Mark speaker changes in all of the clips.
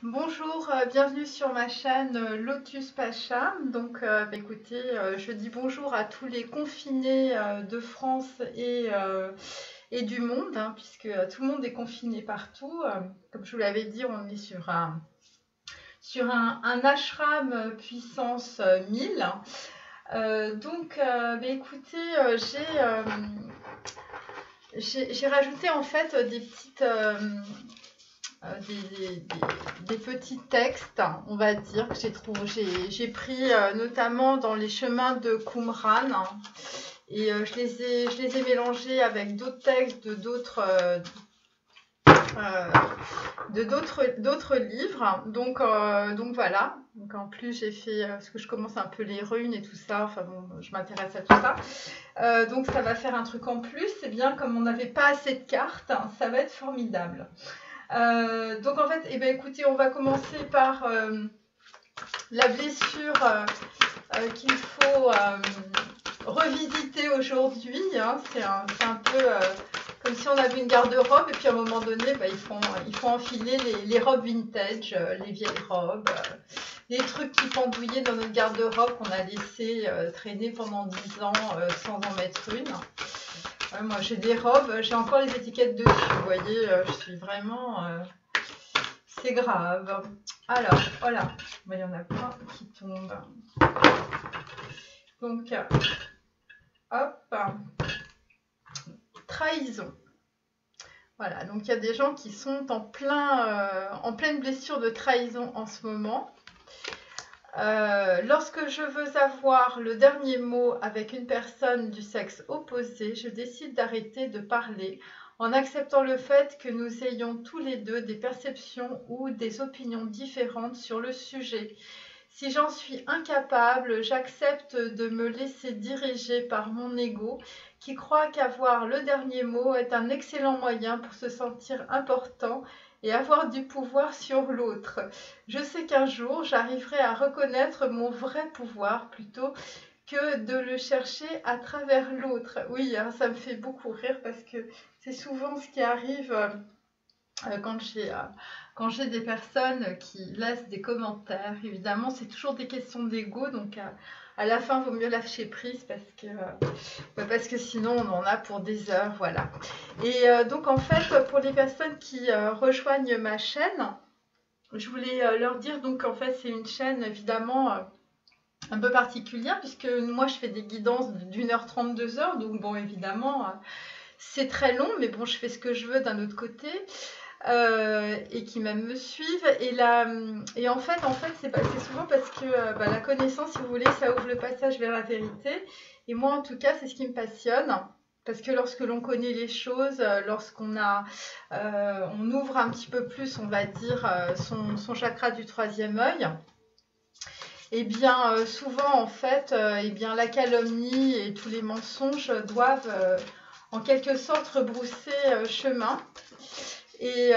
Speaker 1: Bonjour, bienvenue sur ma chaîne Lotus Pacha. Donc, écoutez, je dis bonjour à tous les confinés de France et du monde, hein, puisque tout le monde est confiné partout. Comme je vous l'avais dit, on est sur un ashram puissance 1000. Écoutez, j'ai rajouté en fait des petites des petits textes, on va dire, que j'ai pris notamment dans les chemins de Qumran, et je les ai mélangés avec d'autres textes d'autres livres. Donc voilà. Donc en plus j'ai fait, parce que je commence un peu les runes et tout ça, enfin bon, je m'intéresse à tout ça. Donc ça va faire un truc en plus, et bien comme on n'avait pas assez de cartes, ça va être formidable. Donc en fait, écoutez, on va commencer par la blessure qu'il faut revisiter aujourd'hui, hein. C'est un peu comme si on avait une garde-robe et puis à un moment donné, il faut enfiler les robes vintage, les vieilles robes, les trucs qui pendouillaient dans notre garde-robe qu'on a laissé traîner pendant 10 ans sans en mettre une. Ouais, moi j'ai des robes, j'ai encore les étiquettes dessus, vous voyez, je suis vraiment... c'est grave. Alors, voilà, il y en a plein qui tombent. Donc, hop, trahison. Voilà, donc il y a des gens qui sont en pleine blessure de trahison en ce moment. Lorsque je veux avoir le dernier mot avec une personne du sexe opposé, je décide d'arrêter de parler en acceptant le fait que nous ayons tous les deux des perceptions ou des opinions différentes sur le sujet. Si j'en suis incapable, j'accepte de me laisser diriger par mon ego qui croit qu'avoir le dernier mot est un excellent moyen pour se sentir important et avoir du pouvoir sur l'autre. Je sais qu'un jour, j'arriverai à reconnaître mon vrai pouvoir plutôt que de le chercher à travers l'autre. Oui, hein, ça me fait beaucoup rire parce que c'est souvent ce qui arrive quand j'ai des personnes qui laissent des commentaires. Évidemment, c'est toujours des questions d'ego, donc à la fin, il vaut mieux lâcher prise parce que sinon, on en a pour des heures, voilà. Et donc, en fait, pour les personnes qui rejoignent ma chaîne, je voulais leur dire, donc, en fait, c'est une chaîne, évidemment, un peu particulière, puisque moi, je fais des guidances d'1h30, 2 heures, donc, bon, évidemment, c'est très long, mais bon, je fais ce que je veux d'un autre côté. Et qui même me suivent. Et en fait c'est souvent parce que la connaissance, si vous voulez, ça ouvre le passage vers la vérité. Et moi, en tout cas, c'est ce qui me passionne. Parce que lorsque l'on connaît les choses, on ouvre un petit peu plus, on va dire, son chakra du troisième œil, et bien souvent, en fait, la calomnie et tous les mensonges doivent en quelque sorte rebrousser chemin. Et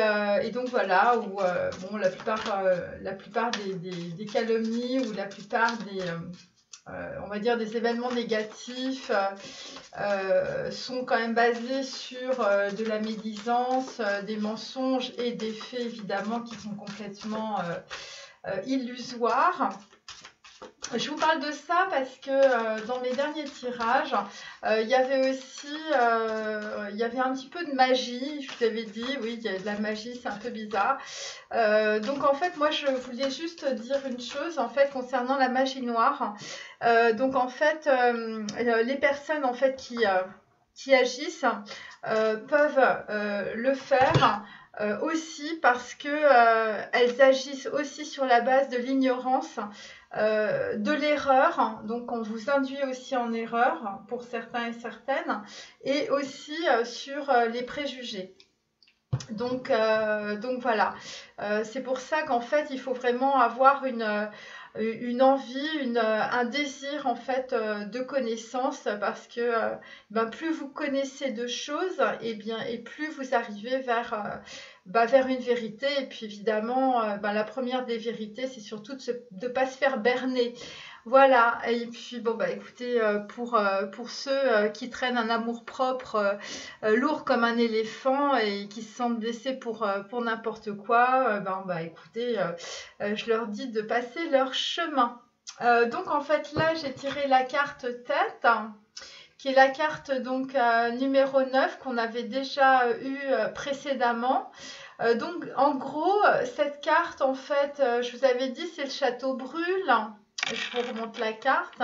Speaker 1: donc voilà, où bon, la plupart des calomnies ou la plupart on va dire des événements négatifs sont quand même basés sur de la médisance, des mensonges et des faits évidemment qui sont complètement illusoires. Je vous parle de ça parce que dans mes derniers tirages, il y avait un petit peu de magie. Je vous avais dit, oui, il y a de la magie, c'est un peu bizarre. Donc en fait, moi, je voulais juste dire une chose en fait concernant la magie noire. Donc en fait, les personnes en fait qui agissent peuvent le faire. Aussi parce que elles agissent aussi sur la base de l'ignorance, de l'erreur, donc on vous induit aussi en erreur pour certains et certaines, et aussi sur les préjugés. Donc voilà, c'est pour ça qu'en fait il faut vraiment avoir une envie, un désir en fait de connaissance, parce que plus vous connaissez de choses, et plus vous arrivez vers une vérité. Et puis évidemment, la première des vérités, c'est surtout de ne pas se faire berner. Voilà, et puis bon écoutez, pour ceux qui traînent un amour-propre lourd comme un éléphant et qui se sentent blessés pour n'importe quoi, écoutez, je leur dis de passer leur chemin. Donc en fait là j'ai tiré la carte tête, qui est la carte donc numéro 9 qu'on avait déjà eue précédemment. Donc en gros cette carte en fait, je vous avais dit c'est le château brûle. Je vous remonte la carte.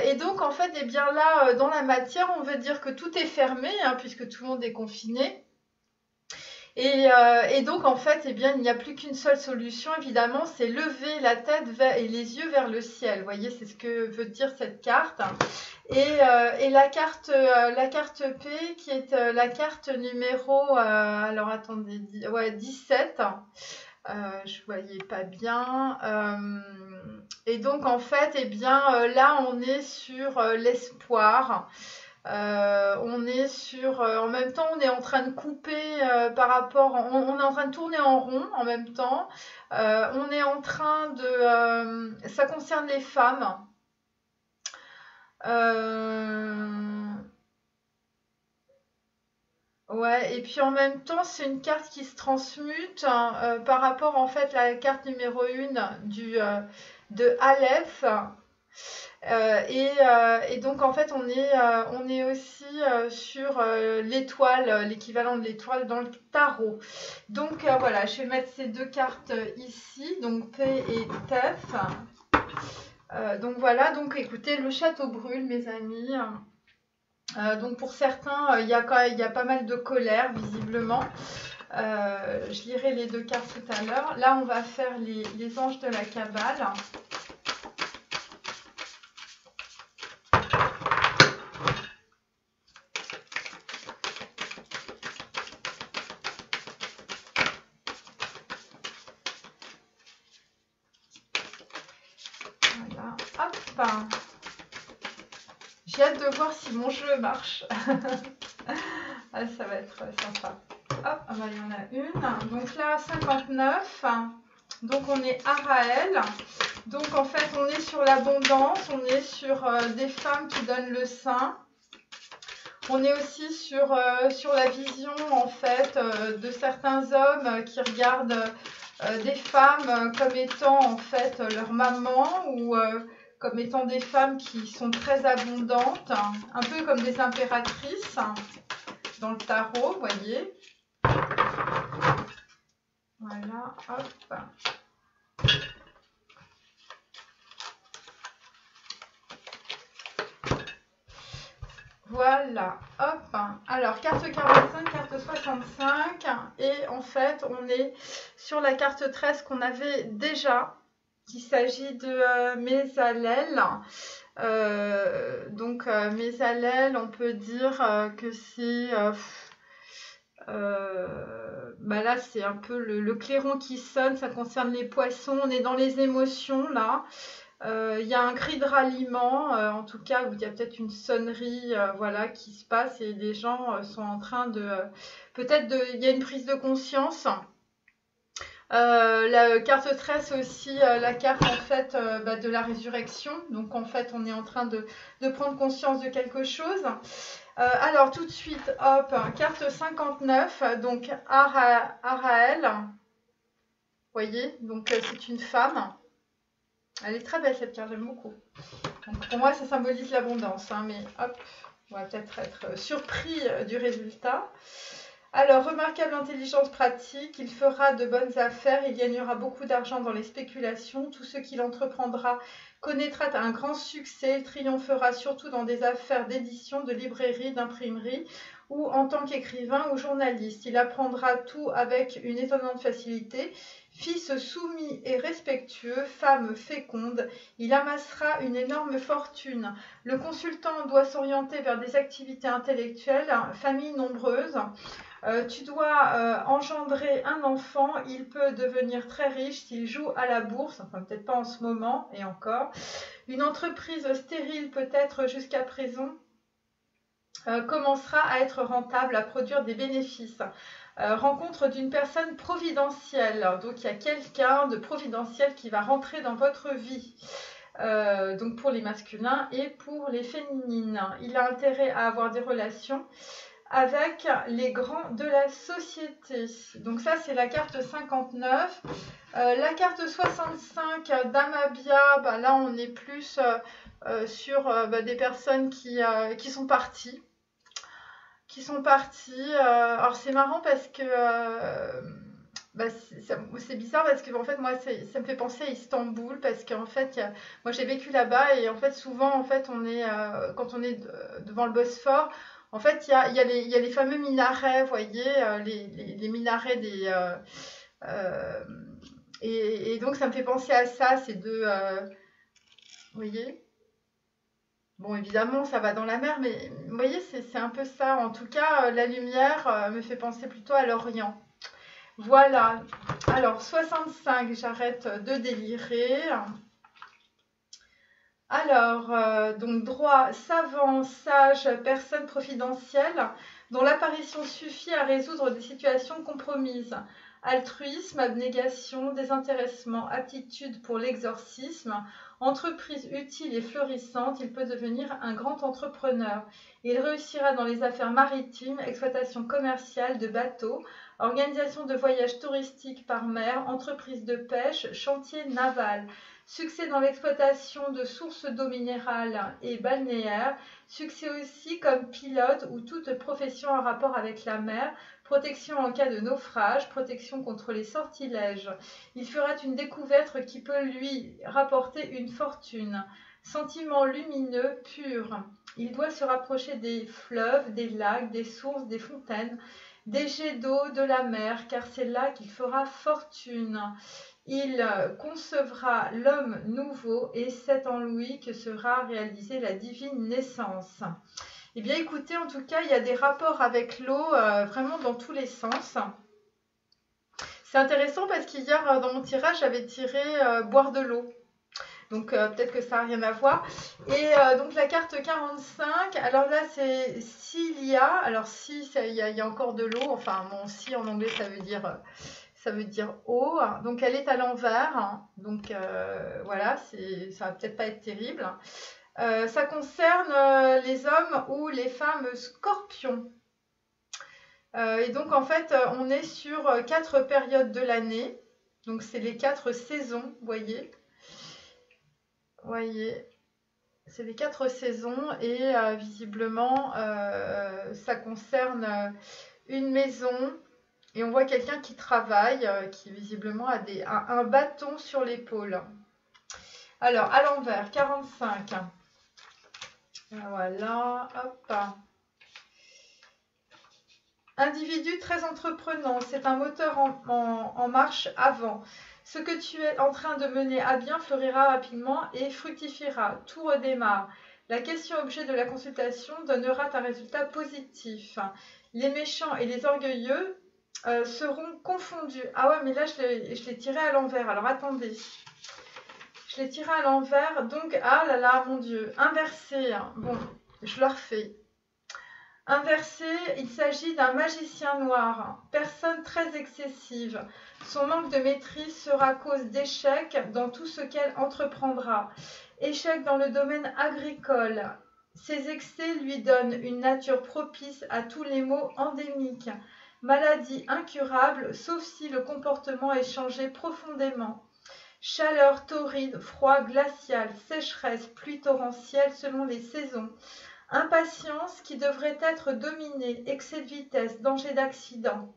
Speaker 1: Et donc en fait, eh bien là, dans la matière, on veut dire que tout est fermé, puisque tout le monde est confiné. Et donc en fait, eh bien, il n'y a plus qu'une seule solution, évidemment, c'est lever la tête et les yeux vers le ciel. Vous voyez, c'est ce que veut dire cette carte. Et la carte P, qui est la carte numéro, alors attendez, 17. Je voyais pas bien. Et donc en fait, eh bien, là, on est sur l'espoir. On est sur, en même temps, on est en train de couper par rapport, on est en train de tourner en rond en même temps. On est en train de, ça concerne les femmes. Ouais, et puis en même temps, c'est une carte qui se transmute par rapport en fait à la carte numéro 1 de Aleph. Et donc en fait on est aussi sur l'étoile, l'équivalent de l'étoile dans le tarot. Donc voilà, je vais mettre ces deux cartes ici, donc P et Tef. Donc voilà, donc écoutez, le château brûle mes amis. Donc pour certains, il y a pas mal de colère visiblement. Je lirai les deux cartes tout à l'heure. Là on va faire les anges de la Kabbale. Hop. J'ai hâte de voir si mon jeu marche. Ah, ça va être sympa. Hop, il y en a une. Donc là, 59. Donc on est Araël. Donc en fait, on est sur l'abondance. On est sur des femmes qui donnent le sein. On est aussi sur la vision en fait de certains hommes qui regardent des femmes comme étant en fait leur maman ou comme étant des femmes qui sont très abondantes, un peu comme des impératrices dans le tarot, vous voyez. Voilà, hop. Voilà, hop. Alors, carte 45, carte 65. Et en fait, on est sur la carte 13 qu'on avait déjà. Il s'agit de Mézalel. Donc, Mézalel, on peut dire que c'est... là, c'est un peu le clairon qui sonne. Ça concerne les poissons. On est dans les émotions, là. Il y a un cri de ralliement, en tout cas, où il y a peut-être une sonnerie voilà, qui se passe et les gens sont en train de... il y a une prise de conscience. La carte 13, c'est aussi la carte en fait de la résurrection. Donc en fait, on est en train de prendre conscience de quelque chose. Alors tout de suite, hop, carte 59, donc Araël. Vous voyez, donc c'est une femme. Elle est très belle cette carte, j'aime beaucoup. Donc pour moi, ça symbolise l'abondance, mais hop, on va peut-être être surpris du résultat. Alors, remarquable intelligence pratique, il fera de bonnes affaires, il gagnera beaucoup d'argent dans les spéculations. Tout ce qu'il entreprendra connaîtra un grand succès, il triomphera surtout dans des affaires d'édition, de librairie, d'imprimerie ou en tant qu'écrivain ou journaliste. Il apprendra tout avec une étonnante facilité. Fils soumis et respectueux, femme féconde, il amassera une énorme fortune. Le consultant doit s'orienter vers des activités intellectuelles, famille nombreuse. Tu dois engendrer un enfant, il peut devenir très riche s'il joue à la bourse, enfin peut-être pas en ce moment et encore. Une entreprise stérile peut-être jusqu'à présent commencera à être rentable, à produire des bénéfices. Rencontre d'une personne providentielle. Donc, il y a quelqu'un de providentiel qui va rentrer dans votre vie. Donc, pour les masculins et pour les féminines. Il a intérêt à avoir des relations avec les grands de la société. Donc, ça, c'est la carte 59. La carte 65 d'Amabia, bah, là, on est plus sur des personnes qui sont parties. Alors c'est marrant parce que c'est bizarre parce que en fait moi ça me fait penser à Istanbul parce qu'en fait moi j'ai vécu là-bas et en fait souvent en fait on est quand on est devant le Bosphore en fait il y a les fameux minarets, vous voyez les minarets des et donc ça me fait penser à ça ces deux vous voyez. Bon, évidemment, ça va dans la mer, mais vous voyez, c'est un peu ça. En tout cas, la lumière me fait penser plutôt à l'Orient. Voilà. Alors, 65, j'arrête de délirer. Alors, donc droit, savant, sage, personne providentielle, dont l'apparition suffit à résoudre des situations compromises. Altruisme, abnégation, désintéressement, aptitude pour l'exorcisme, entreprise utile et florissante, il peut devenir un grand entrepreneur. Il réussira dans les affaires maritimes, exploitation commerciale de bateaux, organisation de voyages touristiques par mer, entreprise de pêche, chantier naval. Succès dans l'exploitation de sources d'eau minérale et balnéaires, succès aussi comme pilote ou toute profession en rapport avec la mer, protection en cas de naufrage, protection contre les sortilèges. Il fera une découverte qui peut lui rapporter une fortune. Sentiment lumineux, pur. Il doit se rapprocher des fleuves, des lacs, des sources, des fontaines, des jets d'eau, de la mer, car c'est là qu'il fera fortune. Il concevra l'homme nouveau et c'est en lui que sera réalisée la divine naissance. Eh bien écoutez, en tout cas, il y a des rapports avec l'eau vraiment dans tous les sens. C'est intéressant parce qu'hier, dans mon tirage, j'avais tiré boire de l'eau. Donc peut-être que ça n'a rien à voir. Et donc la carte 45, alors là c'est s'il y a, alors si il y a encore de l'eau, enfin bon si en anglais ça veut dire eau, donc elle est à l'envers, donc voilà, ça va peut-être pas être terrible. Ça concerne les hommes ou les femmes scorpions. Et donc en fait on est sur 4 périodes de l'année, donc c'est les 4 saisons, vous voyez. C'est les 4 saisons et visiblement ça concerne une maison et on voit quelqu'un qui travaille, qui visiblement a un bâton sur l'épaule. Alors à l'envers, 45. Voilà, hop. Individu très entreprenant, c'est un moteur en marche avant. Ce que tu es en train de mener à bien fleurira rapidement et fructifiera. Tout redémarre. La question objet de la consultation donnera un résultat positif. Les méchants et les orgueilleux seront confondus. Ah ouais, mais là, je l'ai tiré à l'envers. Alors, attendez. Je l'ai tiré à l'envers. Donc, ah là là, mon Dieu. Inversé. Bon, je le refais. Inversé, il s'agit d'un magicien noir, personne très excessive. Son manque de maîtrise sera cause d'échecs dans tout ce qu'elle entreprendra. Échec dans le domaine agricole. Ses excès lui donnent une nature propice à tous les maux endémiques. Maladie incurable, sauf si le comportement est changé profondément. Chaleur torride, froid glacial, sécheresse, pluie torrentielle selon les saisons. Impatience qui devrait être dominée, excès de vitesse, danger d'accident.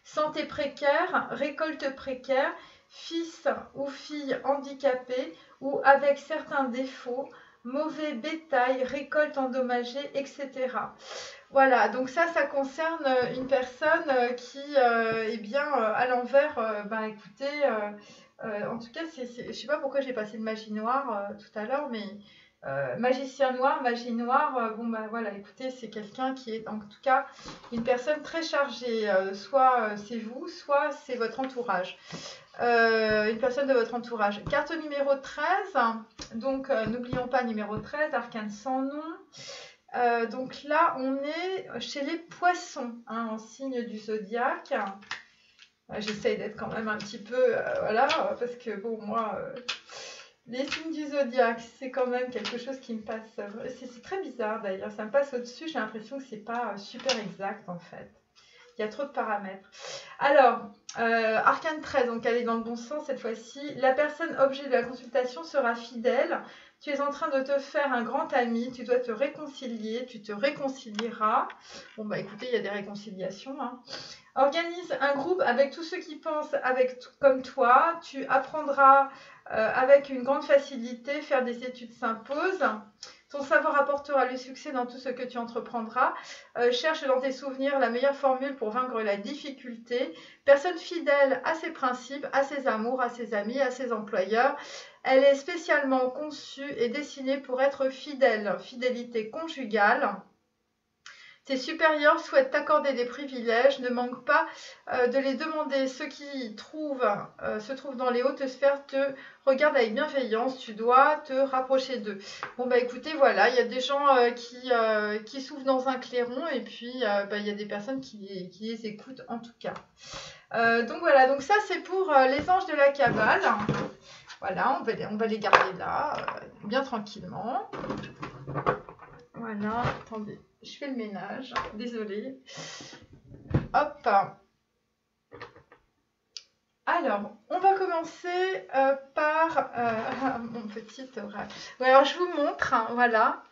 Speaker 1: Santé précaire, récolte précaire, fils ou fille handicapé ou avec certains défauts, mauvais bétail, récolte endommagée, etc. Voilà, donc ça concerne une personne qui est bien à l'envers. Écoutez, en tout cas, je ne sais pas pourquoi j'ai passé de magie noire tout à l'heure, mais magicien noir, magie noire, voilà, écoutez, c'est quelqu'un qui est en tout cas une personne très chargée, soit c'est vous, soit c'est votre entourage, une personne de votre entourage. Carte numéro 13, donc n'oublions pas numéro 13, arcane sans nom. Donc là, on est chez les poissons, hein, en signe du zodiaque. J'essaye d'être quand même un petit peu, voilà, parce que bon, moi, les signes du zodiaque, c'est quand même quelque chose qui me passe, c'est très bizarre d'ailleurs, ça me passe au-dessus, j'ai l'impression que c'est pas super exact en fait. Il y a trop de paramètres. Alors, arcane 13, donc elle est dans le bon sens cette fois-ci. La personne objet de la consultation sera fidèle. Tu es en train de te faire un grand ami, tu dois te réconcilier, tu te réconcilieras. Bon, bah écoutez, il y a des réconciliations, hein. Organise un groupe avec tous ceux qui pensent comme toi. Tu apprendras avec une grande facilité. Faire des études s'impose. Ton savoir apportera le succès dans tout ce que tu entreprendras. Cherche dans tes souvenirs la meilleure formule pour vaincre la difficulté. Personne fidèle à ses principes, à ses amours, à ses amis, à ses employeurs. Elle est spécialement conçue et dessinée pour être fidèle. Fidélité conjugale. Tes supérieurs souhaitent t'accorder des privilèges, ne manque pas de les demander. Ceux qui se trouvent dans les hautes sphères te regardent avec bienveillance, tu dois te rapprocher d'eux. Bon bah écoutez, voilà, il y a des gens qui souffrent dans un clairon et puis il y a des personnes qui les écoutent en tout cas. Donc voilà, donc ça c'est pour les anges de la Kabbale. Voilà, on va les garder là, bien tranquillement. Voilà, attendez. Je fais le ménage, désolée. Hop. Alors, on va commencer par mon petit oracle. Ouais, alors, je vous montre, hein, voilà.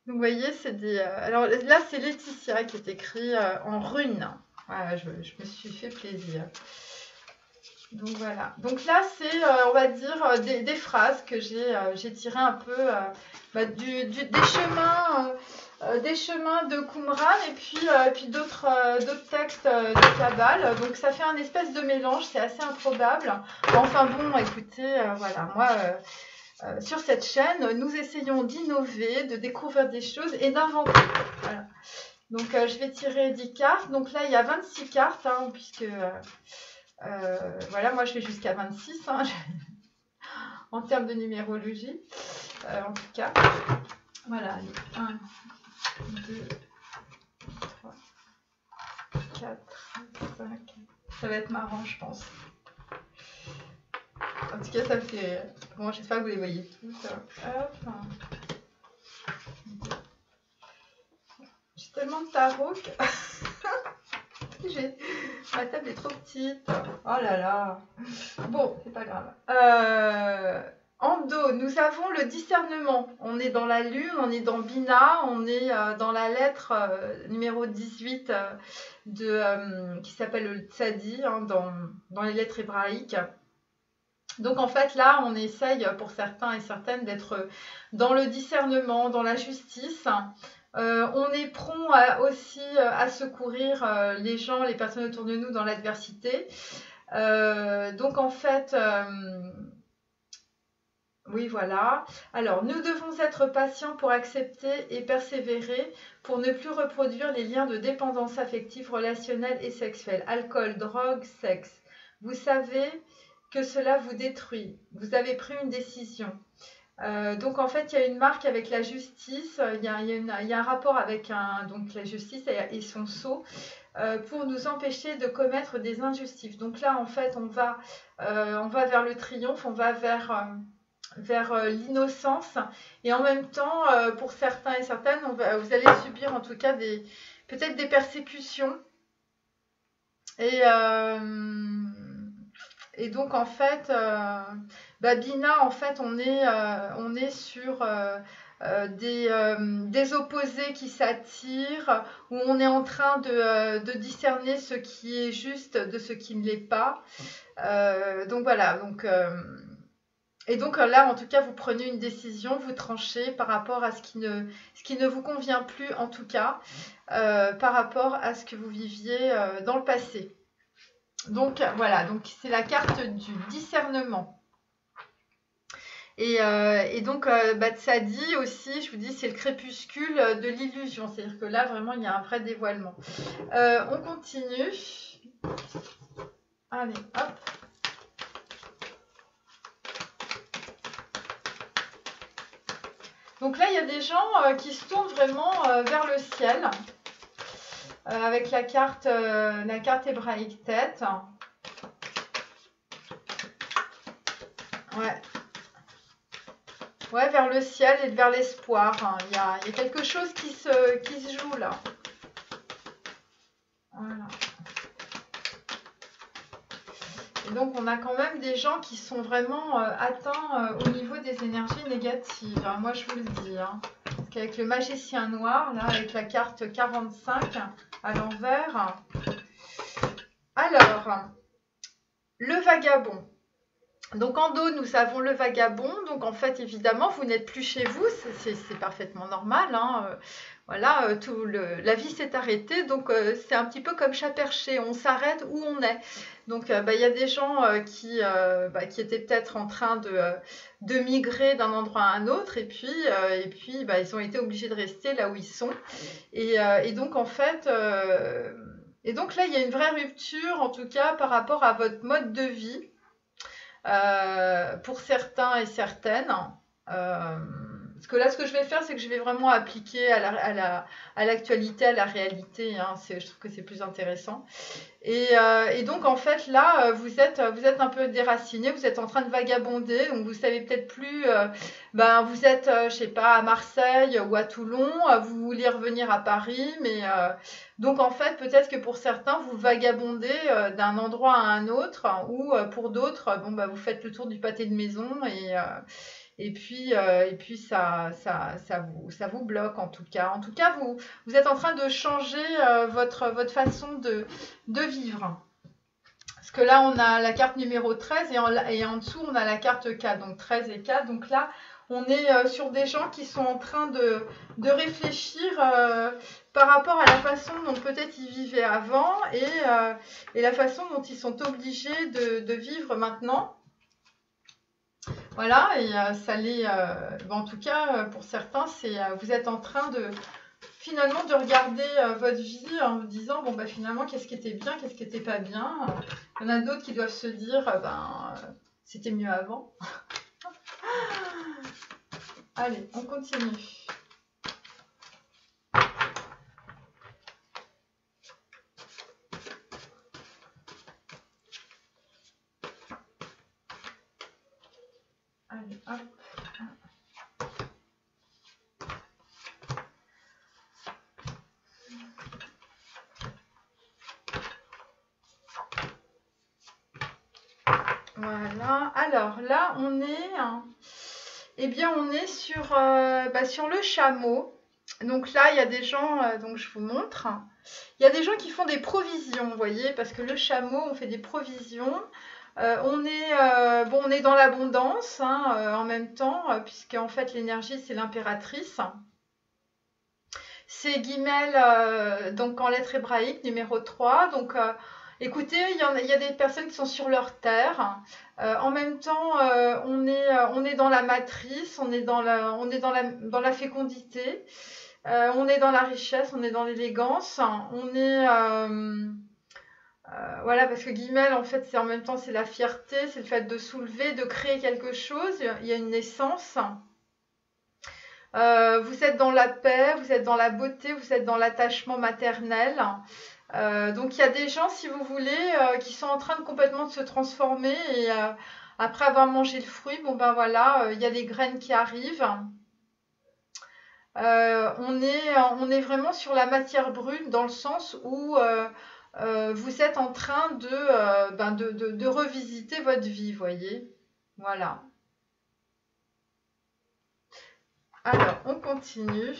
Speaker 1: Donc, vous voyez, c'est des... alors là, c'est Laetitia qui est écrit en runes. Voilà, je me suis fait plaisir. Donc, voilà. Donc là, c'est, on va dire, des phrases que j'ai tirées un peu des chemins de Qumran et puis d'autres textes de Kabbale. Donc ça fait un espèce de mélange, c'est assez improbable. Enfin bon, écoutez, voilà, moi, sur cette chaîne, nous essayons d'innover, de découvrir des choses et d'inventer. Voilà. Donc je vais tirer 10 cartes. Donc là, il y a 26 cartes, hein, puisque, voilà, moi je vais jusqu'à 26, hein, en termes de numérologie, en tout cas. Voilà, 1, 2, 3, 4, 5. Ça va être marrant, je pense. En tout cas, ça me fait... Bon, j'espère que vous les voyez tous. Hop. J'ai tellement de tarot que... Ma table est trop petite. Oh là là. Bon, c'est pas grave. En dos, nous avons le discernement. On est dans la lune, on est dans Bina, on est dans la lettre numéro 18 qui s'appelle le Tzadi, hein, dans les lettres hébraïques. Donc en fait là, on essaye pour certains et certaines d'être dans le discernement, dans la justice. On est prompt aussi à secourir les gens, les personnes autour de nous dans l'adversité. Donc en fait... oui, voilà. Alors, nous devons être patients pour accepter et persévérer, pour ne plus reproduire les liens de dépendance affective, relationnelle et sexuelle. Alcool, drogue, sexe. Vous savez que cela vous détruit. Vous avez pris une décision. Donc, en fait, il y a une marque avec la justice. Il y a un rapport avec donc, la justice et son sceau pour nous empêcher de commettre des injustices. Donc là, en fait, on va vers le triomphe, on va vers l'innocence et en même temps pour certains et certaines vous allez subir en tout cas peut-être des persécutions et donc en fait Bina en fait on est sur des opposés qui s'attirent où on est en train de discerner ce qui est juste de ce qui ne l'est pas donc voilà et donc là, en tout cas, vous prenez une décision, vous tranchez par rapport à ce qui ne vous convient plus, en tout cas, par rapport à ce que vous viviez dans le passé. Donc voilà, donc c'est la carte du discernement. Et donc, Tzadi aussi, je vous dis, c'est le crépuscule de l'illusion. C'est-à-dire que là, vraiment, il y a un vrai dévoilement. On continue. Allez, hop. Donc là, il y a des gens qui se tournent vraiment vers le ciel avec la carte hébraïque tête. Ouais. Ouais, vers le ciel et vers l'espoir. Hein. Il y a quelque chose qui se joue là. Voilà. Et donc, on a quand même des gens qui sont vraiment atteints au niveau des énergies négatives. Hein. Moi, je vous le dis. Hein. Parce qu'avec le magicien noir, là, avec la carte 45 à l'envers. Alors, le vagabond. Donc en dos, nous avons le vagabond. Donc en fait, évidemment, vous n'êtes plus chez vous. C'est parfaitement normal. Hein. Voilà, la vie s'est arrêtée. Donc c'est un petit peu comme chat perché. On s'arrête où on est. Donc il y a des gens qui étaient peut-être en train de migrer d'un endroit à un autre. Et puis ils ont été obligés de rester là où ils sont. Et donc en fait... et donc là, il y a une vraie rupture, en tout cas, par rapport à votre mode de vie. Pour certains et certaines. Parce que là, ce que je vais faire, c'est que je vais vraiment appliquer à l'actualité, à la réalité. Hein. Je trouve que c'est plus intéressant. Et donc, en fait, là, vous êtes un peu déraciné, vous êtes en train de vagabonder, donc vous savez peut-être plus, vous êtes, je sais pas, à Marseille ou à Toulon, vous voulez revenir à Paris, mais donc en fait, peut-être que pour certains, vous vagabondez d'un endroit à un autre, ou pour d'autres, vous faites le tour du pâté de maison et puis ça vous bloque en tout cas. En tout cas, vous êtes en train de changer votre façon de vivre. Parce que là, on a la carte numéro 13 et en dessous, on a la carte 4. Donc 13 et 4. Donc là, on est sur des gens qui sont en train de réfléchir par rapport à la façon dont peut-être ils vivaient avant et la façon dont ils sont obligés de vivre maintenant. Voilà, et ça l'est, en tout cas, pour certains, vous êtes en train finalement de regarder votre vie en vous disant, finalement, qu'est-ce qui était bien, qu'est-ce qui n'était pas bien. Il y en a d'autres qui doivent se dire, c'était mieux avant. Allez, on continue. Allez, hop. Voilà. Alors là, on est sur le chameau. Donc là, il y a des gens, donc je vous montre. Il y a des gens qui font des provisions, vous voyez, parce que le chameau, on fait des provisions. On est dans l'abondance en même temps, puisque en fait l'énergie c'est l'impératrice. C'est Guimel, donc en lettres hébraïques, numéro 3. Donc écoutez, il y a des personnes qui sont sur leur terre. En même temps, on est dans la matrice, on est dans la fécondité, on est dans la richesse, on est dans l'élégance, on est... voilà, parce que Guimel, en fait, c'est en même temps, c'est la fierté, c'est le fait de soulever, de créer quelque chose. Il y a une naissance. Vous êtes dans la paix, vous êtes dans la beauté, vous êtes dans l'attachement maternel. Donc, il y a des gens, si vous voulez, qui sont en train de complètement de se transformer. Et après avoir mangé le fruit, il y a des graines qui arrivent. On est vraiment sur la matière brute dans le sens où... vous êtes en train de revisiter votre vie, voyez. Voilà. Alors, on continue.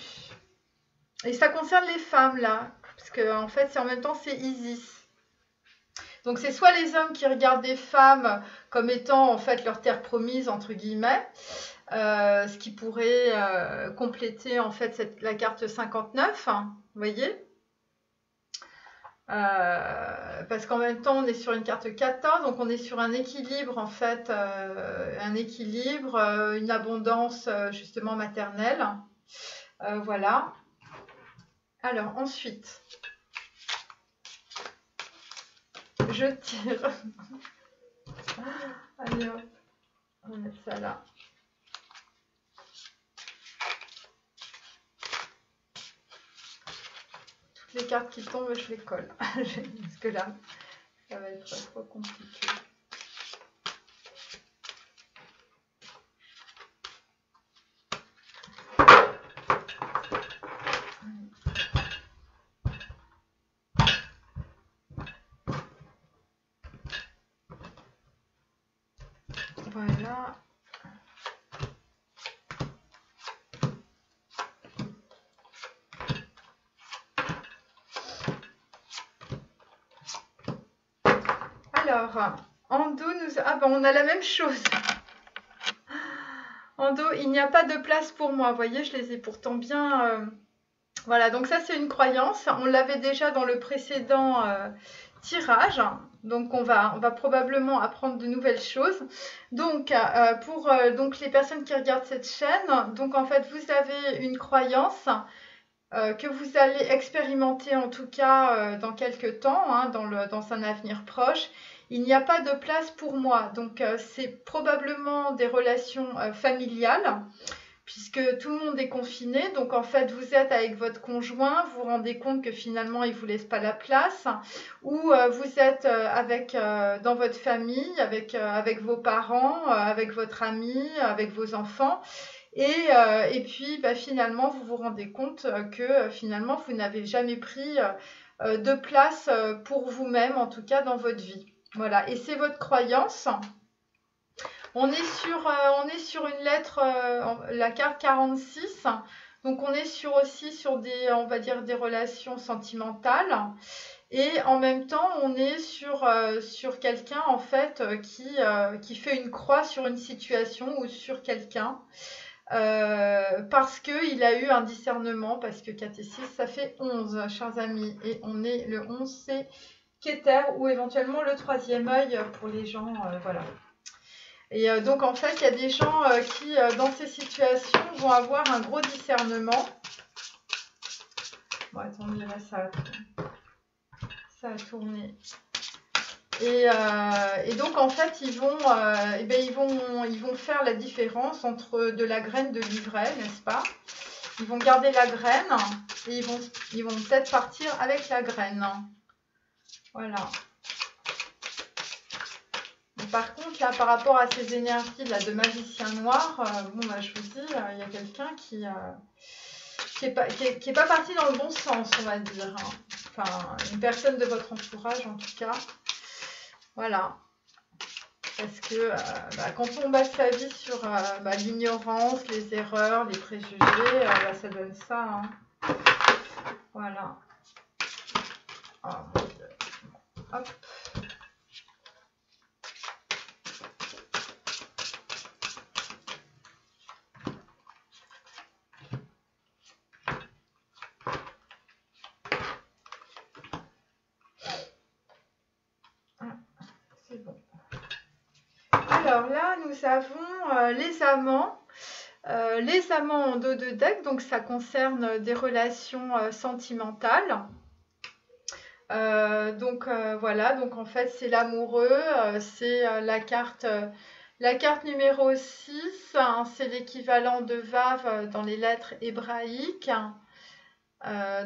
Speaker 1: Et ça concerne les femmes, là. Parce que, en fait, en même temps, c'est Isis. Donc, c'est soit les hommes qui regardent des femmes comme étant, en fait, leur terre promise, entre guillemets. Ce qui pourrait compléter, en fait, la carte 59. Vous voyez ? Parce qu'en même temps on est sur une carte 14, donc on est sur un équilibre en fait, une abondance justement maternelle. Voilà. Alors ensuite, je tire. Allez hop, on va mettre ça là. les cartes qui tombent, je les colle. Parce que là, ça va être trop compliqué. Voilà. Alors, en dos, ah ben, on a la même chose. En dos, il n'y a pas de place pour moi. Vous voyez, je les ai pourtant bien... Voilà, donc ça, c'est une croyance. On l'avait déjà dans le précédent tirage. Donc, on va probablement apprendre de nouvelles choses. Donc, pour donc les personnes qui regardent cette chaîne, donc en fait, vous avez une croyance que vous allez expérimenter en tout cas dans quelques temps, hein, dans un avenir proche. Il n'y a pas de place pour moi. Donc, c'est probablement des relations familiales, puisque tout le monde est confiné. Donc, en fait, vous êtes avec votre conjoint, vous vous rendez compte que finalement, il ne vous laisse pas la place, ou vous êtes dans votre famille, avec vos parents, avec votre ami, avec vos enfants. Et puis, bah, finalement, vous vous rendez compte que finalement, vous n'avez jamais pris de place pour vous-même, en tout cas dans votre vie. Voilà, et c'est votre croyance. On est sur une lettre, la carte 46. Donc, on est aussi sur on va dire, des relations sentimentales. Et en même temps, on est sur quelqu'un, en fait, qui fait une croix sur une situation ou sur quelqu'un. Parce qu'il a eu un discernement, parce que 4 et 6, ça fait 11, chers amis. Et on est le 11, c'est Keter, ou éventuellement le troisième œil pour les gens, voilà. Et donc, en fait, il y a des gens qui, dans ces situations, vont avoir un gros discernement. Bon, attendez, là, ça a tourné. Et donc, en fait, ils vont faire la différence entre de la graine de l'ivraie, n'est-ce pas? Ils vont garder la graine et ils vont peut-être partir avec la graine. Voilà. Mais par contre, là, par rapport à ces énergies là, de magicien noir, bon, bah, je vous dis, il y a quelqu'un qui est pas parti dans le bon sens, on va dire. Hein. Enfin, une personne de votre entourage, en tout cas. Voilà. Parce que quand on base sa vie sur l'ignorance, les erreurs, les préjugés, ça donne ça. Hein. Voilà. Oh, mon Dieu. Hop. C'est bon. Alors là, nous avons les amants. Les amants en dos de deck, donc ça concerne des relations sentimentales. Voilà, donc en fait c'est l'amoureux, c'est la carte numéro 6, hein, c'est l'équivalent de Vav dans les lettres hébraïques.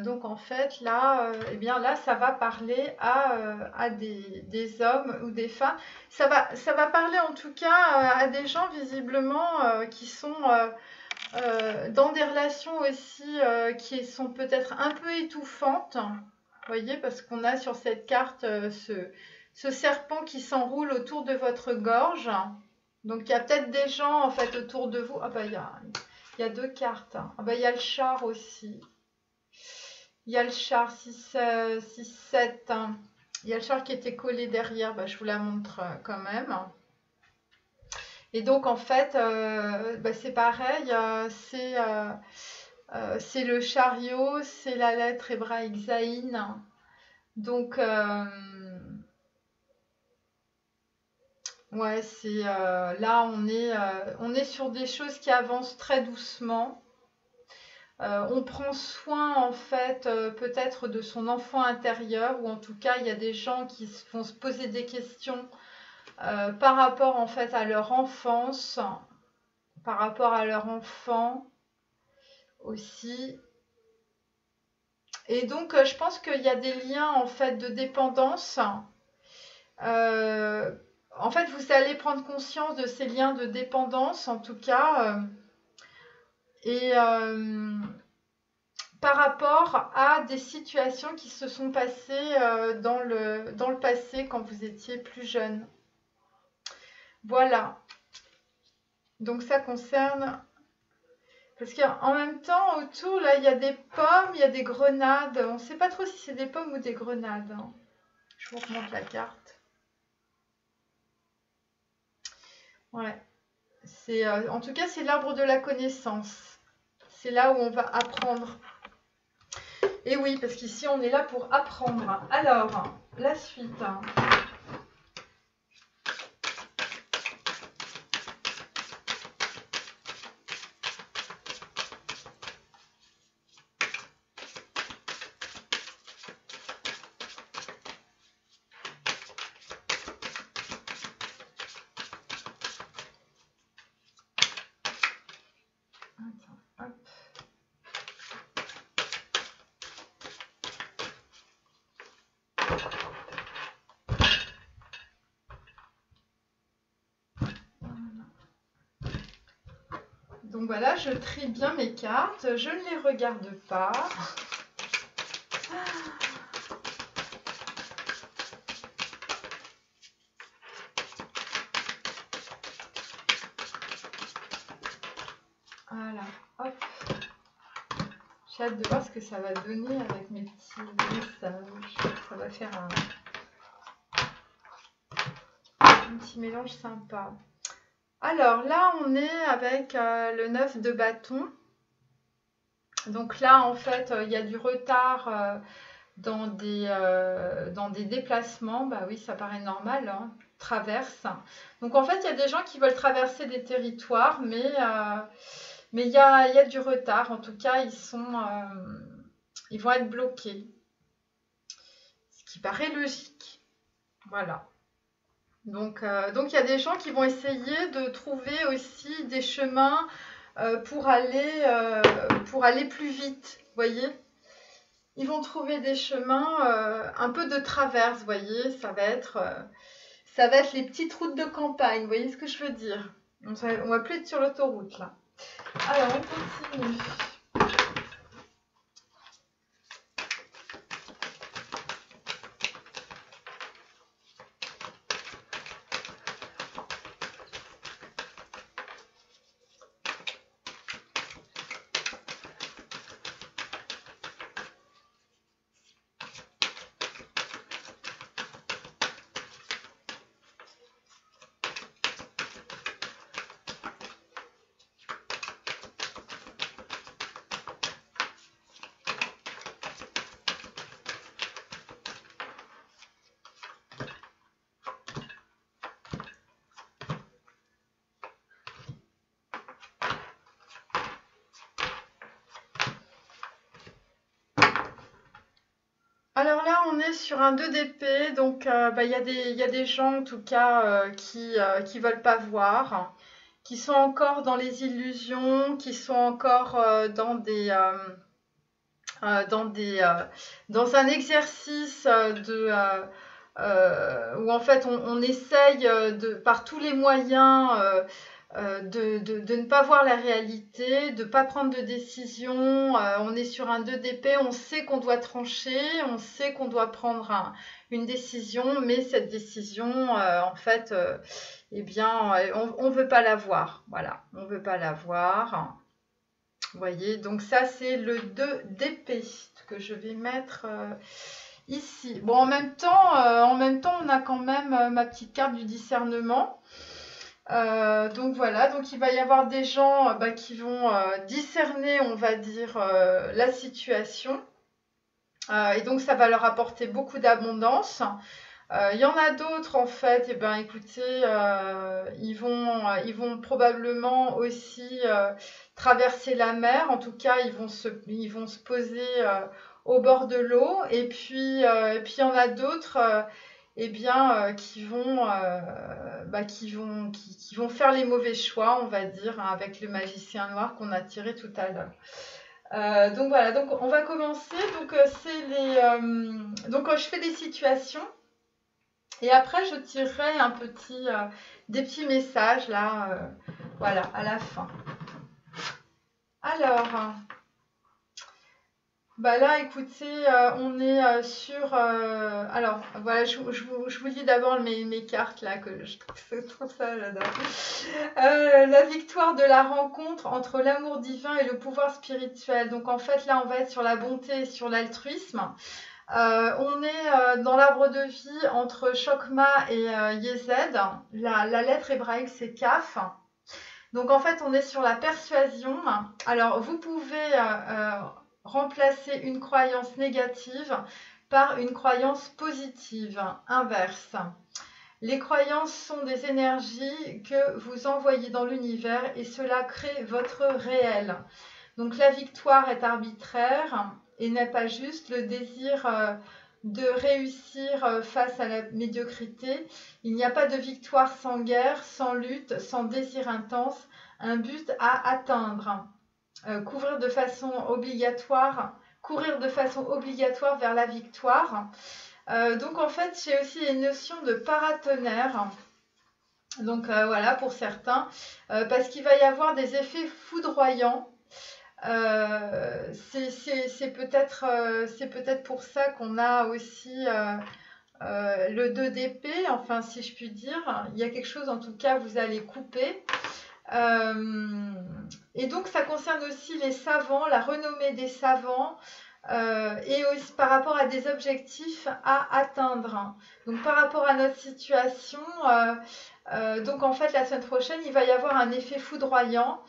Speaker 1: Donc en fait là, là ça va parler à des hommes ou des femmes. Ça va parler en tout cas à des gens visiblement qui sont dans des relations aussi qui sont peut-être un peu étouffantes. Vous voyez, parce qu'on a sur cette carte ce serpent qui s'enroule autour de votre gorge. Donc il y a peut-être des gens en fait autour de vous. Ah bah il y a deux cartes. Ah bah il y a le char aussi. Il y a le char 6, 7. Il y a le char qui était collé derrière. Bah, je vous la montre quand même. Et donc en fait, c'est pareil. C'est le chariot, c'est la lettre hébraïque Zaïn. Donc, ouais, là, on est sur des choses qui avancent très doucement. On prend soin, en fait, peut-être de son enfant intérieur, ou en tout cas, il y a des gens qui vont se poser des questions par rapport, en fait, à leur enfance, par rapport à leur enfant aussi. Et donc, je pense qu'il y a des liens en fait de dépendance. Euh, En fait, vous allez prendre conscience de ces liens de dépendance, en tout cas, et par rapport à des situations qui se sont passées dans le passé quand vous étiez plus jeune. Voilà. Donc ça concerne... Parce qu'en même temps, autour, là, il y a des pommes, il y a des grenades. On ne sait pas trop si c'est des pommes ou des grenades, hein. Je vous remonte la carte. Ouais. En tout cas, c'est l'arbre de la connaissance. C'est là où on va apprendre. Et oui, parce qu'ici, on est là pour apprendre. Alors, la suite. Attends, hop. Donc voilà, je trie bien mes cartes, je ne les regarde pas. Voilà, hop. J'ai hâte de voir ce que ça va donner avec mes petits messages. Ça va faire un petit mélange sympa. Alors là, on est avec le 9 de bâton. Donc là, en fait, il y a du retard dans des déplacements. Bah oui, ça paraît normal, hein. Traverse. Donc en fait, il y a des gens qui veulent traverser des territoires, mais il y a du retard. En tout cas, ils vont être bloqués. Ce qui paraît logique. Voilà. Donc il y a des gens qui vont essayer de trouver aussi des chemins pour aller plus vite, vous voyez. Ils vont trouver des chemins un peu de traverse, vous voyez. Ça va être les petites routes de campagne, vous voyez ce que je veux dire. On va plus être sur l'autoroute là. Alors, on continue. Alors là, on est sur un 2 d'épée, donc il y a des gens en tout cas qui veulent pas voir, qui sont encore dans les illusions, qui sont encore dans un exercice où en fait on essaye par tous les moyens de ne pas voir la réalité, de ne pas prendre de décision. On est sur un 2 d'épée, on sait qu'on doit trancher, on sait qu'on doit prendre une décision, mais cette décision, en fait, eh bien, on ne veut pas la voir. Voilà, on ne veut pas la voir. Vous voyez, donc ça, c'est le 2 d'épée que je vais mettre ici. Bon, en même temps, on a quand même ma petite carte du discernement. Donc voilà, donc il va y avoir des gens qui vont discerner, on va dire, la situation. Et donc ça va leur apporter beaucoup d'abondance. Il y en a d'autres en fait, et ben écoutez, ils vont probablement aussi traverser la mer. En tout cas, ils vont se poser au bord de l'eau. Et puis il y en a d'autres eh bien, qui vont faire les mauvais choix, on va dire, hein, avec le magicien noir qu'on a tiré tout à l'heure. Donc voilà, donc on va commencer. Donc je fais des situations et après je tirerai des petits messages là, voilà, à la fin. Alors, bah là, écoutez, on est sur. Alors, voilà, je vous lis d'abord mes cartes là, que je trouve ça, j'adore. La victoire de la rencontre entre l'amour divin et le pouvoir spirituel. Donc, en fait, là, on va être sur la bonté et sur l'altruisme. On est dans l'arbre de vie entre Chokma et Yesed. La lettre hébraïque, c'est Kaf. Donc, en fait, on est sur la persuasion. Alors, vous pouvez remplacer une croyance négative par une croyance positive, inverse. Les croyances sont des énergies que vous envoyez dans l'univers et cela crée votre réel. Donc la victoire est arbitraire et n'est pas juste le désir de réussir face à la médiocrité. Il n'y a pas de victoire sans guerre, sans lutte, sans désir intense, un but à atteindre. Courir de façon obligatoire vers la victoire. Donc en fait, j'ai aussi les notions de paratonnerre. Donc voilà, pour certains, parce qu'il va y avoir des effets foudroyants. C'est peut-être pour ça qu'on a aussi le 2 d'épée, enfin si je puis dire. Il y a quelque chose en tout cas, vous allez couper. Et donc ça concerne aussi les savants, la renommée des savants, et aussi par rapport à des objectifs à atteindre. Donc par rapport à notre situation, donc en fait la semaine prochaine, il va y avoir un effet foudroyant.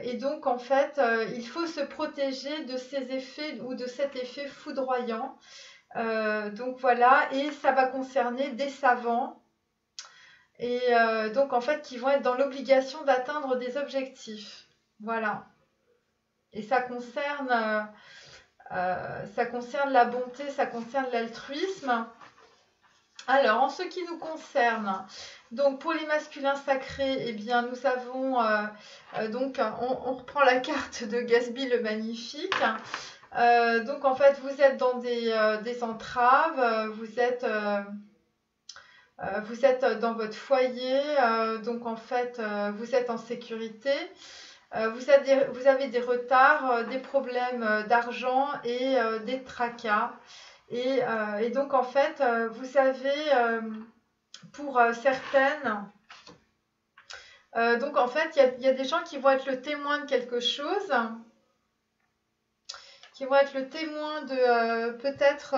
Speaker 1: Et donc en fait, il faut se protéger de ces effets ou de cet effet foudroyant. Donc voilà, et ça va concerner des savants. Et donc en fait qui vont être dans l'obligation d'atteindre des objectifs. Voilà. Et ça concerne la bonté, ça concerne l'altruisme. Alors en ce qui nous concerne, donc pour les masculins sacrés, eh bien nous avons donc on reprend la carte de Gatsby le Magnifique. Donc en fait vous êtes dans des entraves, vous êtes dans votre foyer, donc en fait, vous êtes en sécurité. Vous avez des retards, des problèmes d'argent et des tracas. Et donc en fait, vous avez, pour certaines, donc en fait, il y a des gens qui vont être le témoin de quelque chose, qui vont être le témoin de peut-être...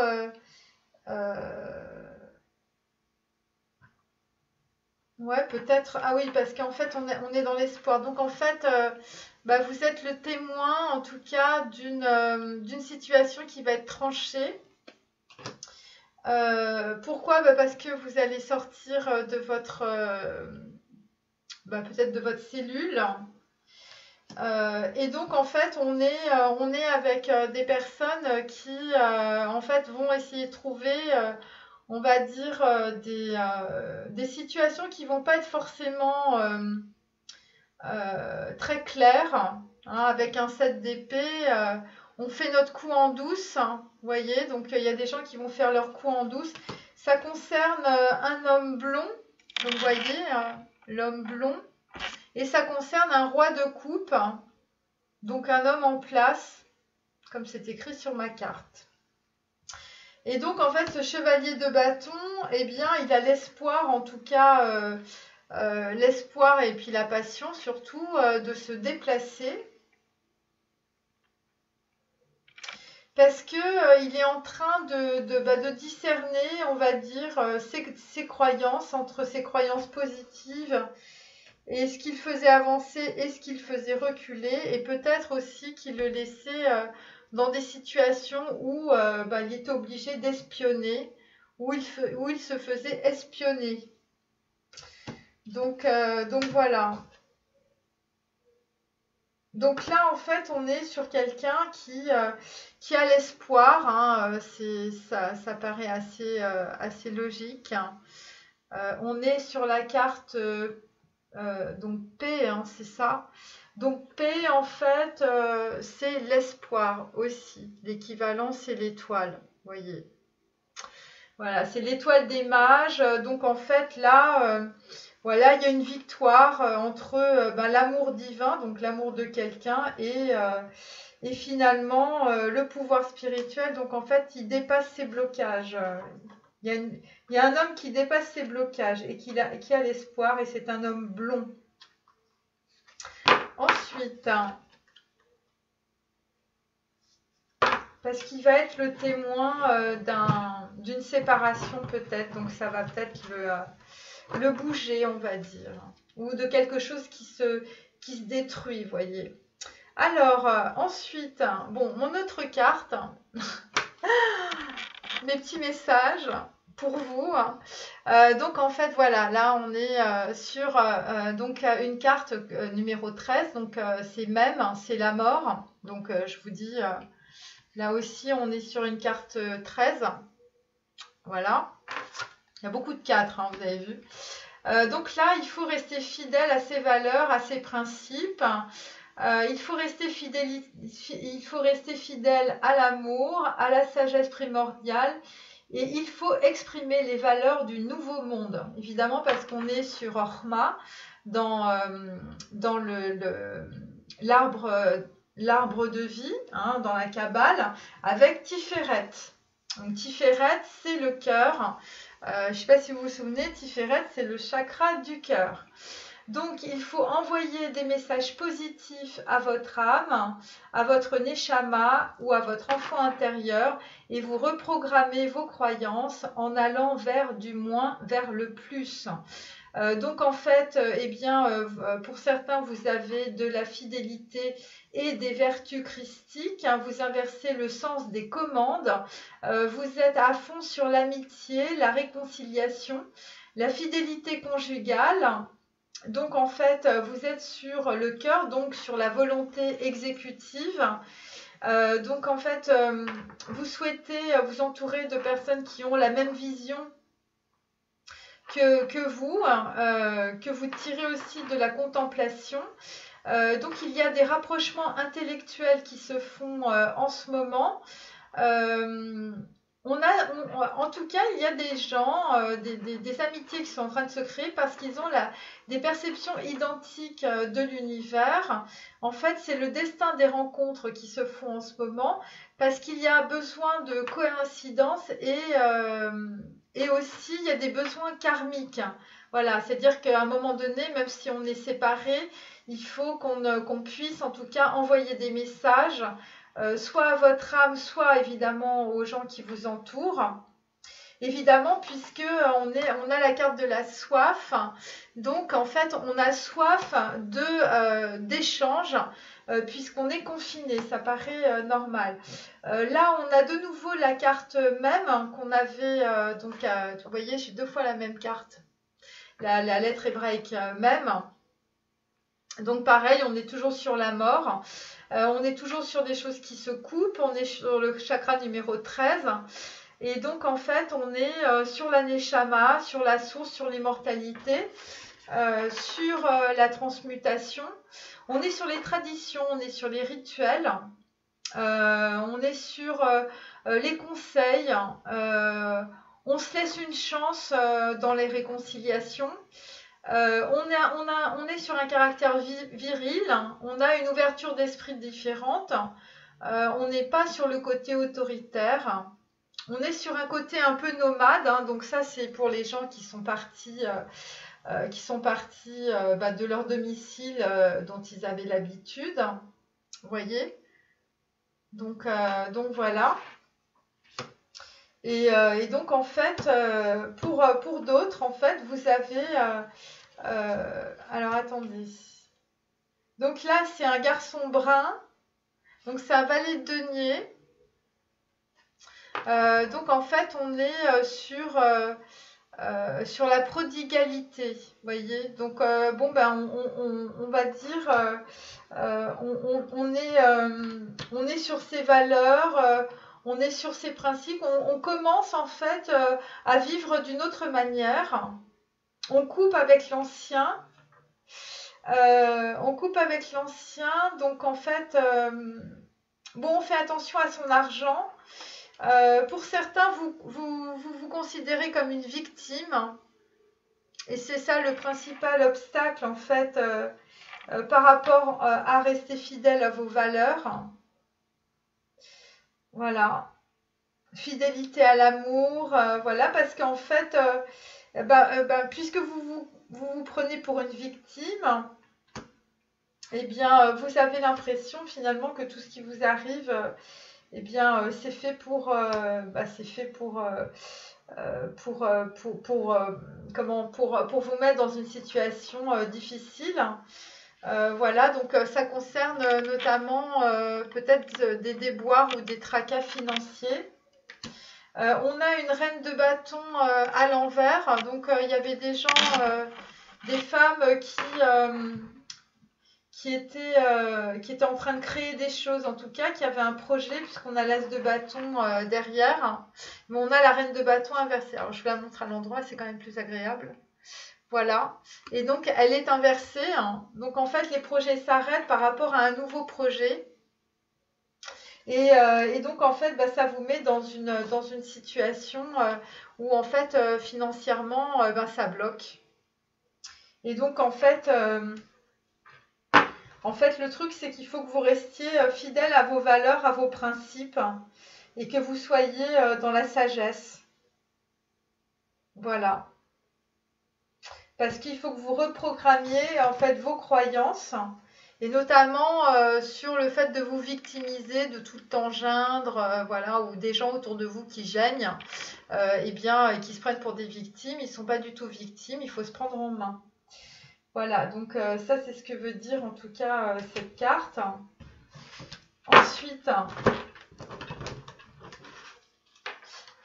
Speaker 1: Ouais, peut-être. Ah oui, parce qu'en fait, on est dans l'espoir. Donc, en fait, vous êtes le témoin, en tout cas, d'une situation qui va être tranchée. Pourquoi? Parce que vous allez sortir de votre, peut-être de votre cellule. Et donc, en fait, on est avec des personnes qui, en fait, vont essayer de trouver... on va dire des situations qui vont pas être forcément très claires, hein, avec un 7 d'épée. On fait notre coup en douce, hein, vous voyez, donc il y a des gens qui vont faire leur coup en douce. Ça concerne un homme blond, donc vous voyez, l'homme blond, et ça concerne un roi de coupe, hein, donc un homme en place, comme c'est écrit sur ma carte. Et donc, en fait, ce chevalier de bâton, eh bien, il a l'espoir, en tout cas, l'espoir et puis la passion, surtout, de se déplacer. Parce que il est en train de discerner, on va dire, ses croyances, entre ses croyances positives et ce qu'il faisait avancer et ce qu'il faisait reculer. Et peut-être aussi qu'il le laissait... dans des situations où il était obligé d'espionner, où il se faisait espionner. Donc voilà. Donc là, en fait, on est sur quelqu'un qui a l'espoir, hein, ça paraît assez logique, hein. On est sur la carte Donc P, hein, c'est ça. Donc P, en fait, c'est l'espoir aussi. L'équivalent, c'est l'étoile, vous voyez. Voilà, c'est l'étoile des mages. Donc en fait, là, voilà, il y a une victoire entre ben, l'amour divin, donc l'amour de quelqu'un, et finalement le pouvoir spirituel. Donc en fait, il dépasse ses blocages. Il y a il y a un homme qui dépasse ses blocages et qui a l'espoir, et c'est un homme blond. Ensuite, parce qu'il va être le témoin d'une séparation peut-être, donc ça va peut-être le bouger, on va dire, ou de quelque chose qui se détruit, vous voyez. Alors, ensuite, bon, mon autre carte, mes petits messages pour vous. Donc, en fait, voilà, là, on est sur donc, une carte numéro 13, donc c'est même, c'est la mort. Donc, je vous dis, là aussi, on est sur une carte 13. Voilà. Il y a beaucoup de 4, hein, vous avez vu. Donc là, il faut rester fidèle à ses valeurs, à ses principes. Il faut rester fidèle à l'amour, à la sagesse primordiale, et il faut exprimer les valeurs du nouveau monde. Évidemment, parce qu'on est sur Orma, dans l'arbre de vie, hein, dans la Kabbale, avec Tiferet. Donc Tiferet, c'est le cœur. Je ne sais pas si vous vous souvenez, Tiferet, c'est le chakra du cœur. Donc, il faut envoyer des messages positifs à votre âme, à votre neshama ou à votre enfant intérieur, et vous reprogrammez vos croyances en allant vers du moins vers le plus. Donc en fait, eh bien, pour certains, vous avez de la fidélité et des vertus christiques, hein, vous inversez le sens des commandes, vous êtes à fond sur l'amitié, la réconciliation, la fidélité conjugale. Donc en fait, vous êtes sur le cœur, donc sur la volonté exécutive. Donc en fait, vous souhaitez vous entourer de personnes qui ont la même vision que vous tirez aussi de la contemplation. Donc il y a des rapprochements intellectuels qui se font en ce moment. En tout cas, il y a des gens, des amitiés qui sont en train de se créer parce qu'ils ont des perceptions identiques de l'univers. En fait, c'est le destin des rencontres qui se font en ce moment parce qu'il y a besoin de coïncidence et aussi il y a des besoins karmiques. Voilà, c'est-à-dire qu'à un moment donné, même si on est séparés, il faut qu'on puisse en tout cas envoyer des messages soit à votre âme, soit évidemment aux gens qui vous entourent. Évidemment, puisque on a la carte de la soif, donc en fait on a soif d'échange puisqu'on est confiné, ça paraît normal. Là on a de nouveau la carte même qu'on avait, vous voyez j'ai 2 fois la même carte, la lettre hébraïque même. Donc pareil, on est toujours sur la mort, on est toujours sur des choses qui se coupent, on est sur le chakra numéro 13. Et donc en fait, on est sur la neshama, sur la source, sur l'immortalité, sur la transmutation. On est sur les traditions, on est sur les rituels, on est sur les conseils, on se laisse une chance dans les réconciliations. On est sur un caractère viril, on a une ouverture d'esprit différente, on n'est pas sur le côté autoritaire, on est sur un côté un peu nomade, hein, donc ça c'est pour les gens qui sont partis, de leur domicile dont ils avaient l'habitude, vous voyez, donc voilà. Et donc en fait, pour d'autres, en fait, vous avez alors attendez. Donc là, c'est un garçon brun. Donc c'est un valet de denier. Donc en fait, on est sur la prodigalité. Vous voyez. Donc bon ben on va dire on est sur ses valeurs. On est sur ses principes. On commence en fait à vivre d'une autre manière. On coupe avec l'ancien. On coupe avec l'ancien, donc en fait, bon, on fait attention à son argent. Pour certains, vous considérez comme une victime. Et c'est ça le principal obstacle, en fait, par rapport à rester fidèle à vos valeurs. Voilà. Fidélité à l'amour, voilà, parce qu'en fait, puisque vous prenez pour une victime, eh bien, vous avez l'impression finalement que tout ce qui vous arrive, eh bien, c'est fait c'est fait pour vous mettre dans une situation difficile. Voilà, donc ça concerne notamment peut-être des déboires ou des tracas financiers. On a une reine de bâton à l'envers, donc il y avait des gens, des femmes qui étaient en train de créer des choses, en tout cas, qui avaient un projet, puisqu'on a l'as de bâton derrière, mais on a la reine de bâton inversée. Alors je vous la montre à l'endroit, c'est quand même plus agréable. Voilà, et donc elle est inversée, hein. Donc en fait les projets s'arrêtent par rapport à un nouveau projet. Et donc en fait ça vous met dans une situation où en fait financièrement ça bloque. Et donc en fait le truc c'est qu'il faut que vous restiez fidèle à vos valeurs, à vos principes et que vous soyez dans la sagesse. Voilà. Parce qu'il faut que vous reprogrammiez en fait vos croyances et notamment sur le fait de vous victimiser, de tout le temps geindre, voilà, ou des gens autour de vous qui gênent, et qui se prennent pour des victimes. Ils ne sont pas du tout victimes, il faut se prendre en main. Voilà, donc ça c'est ce que veut dire en tout cas cette carte. Ensuite,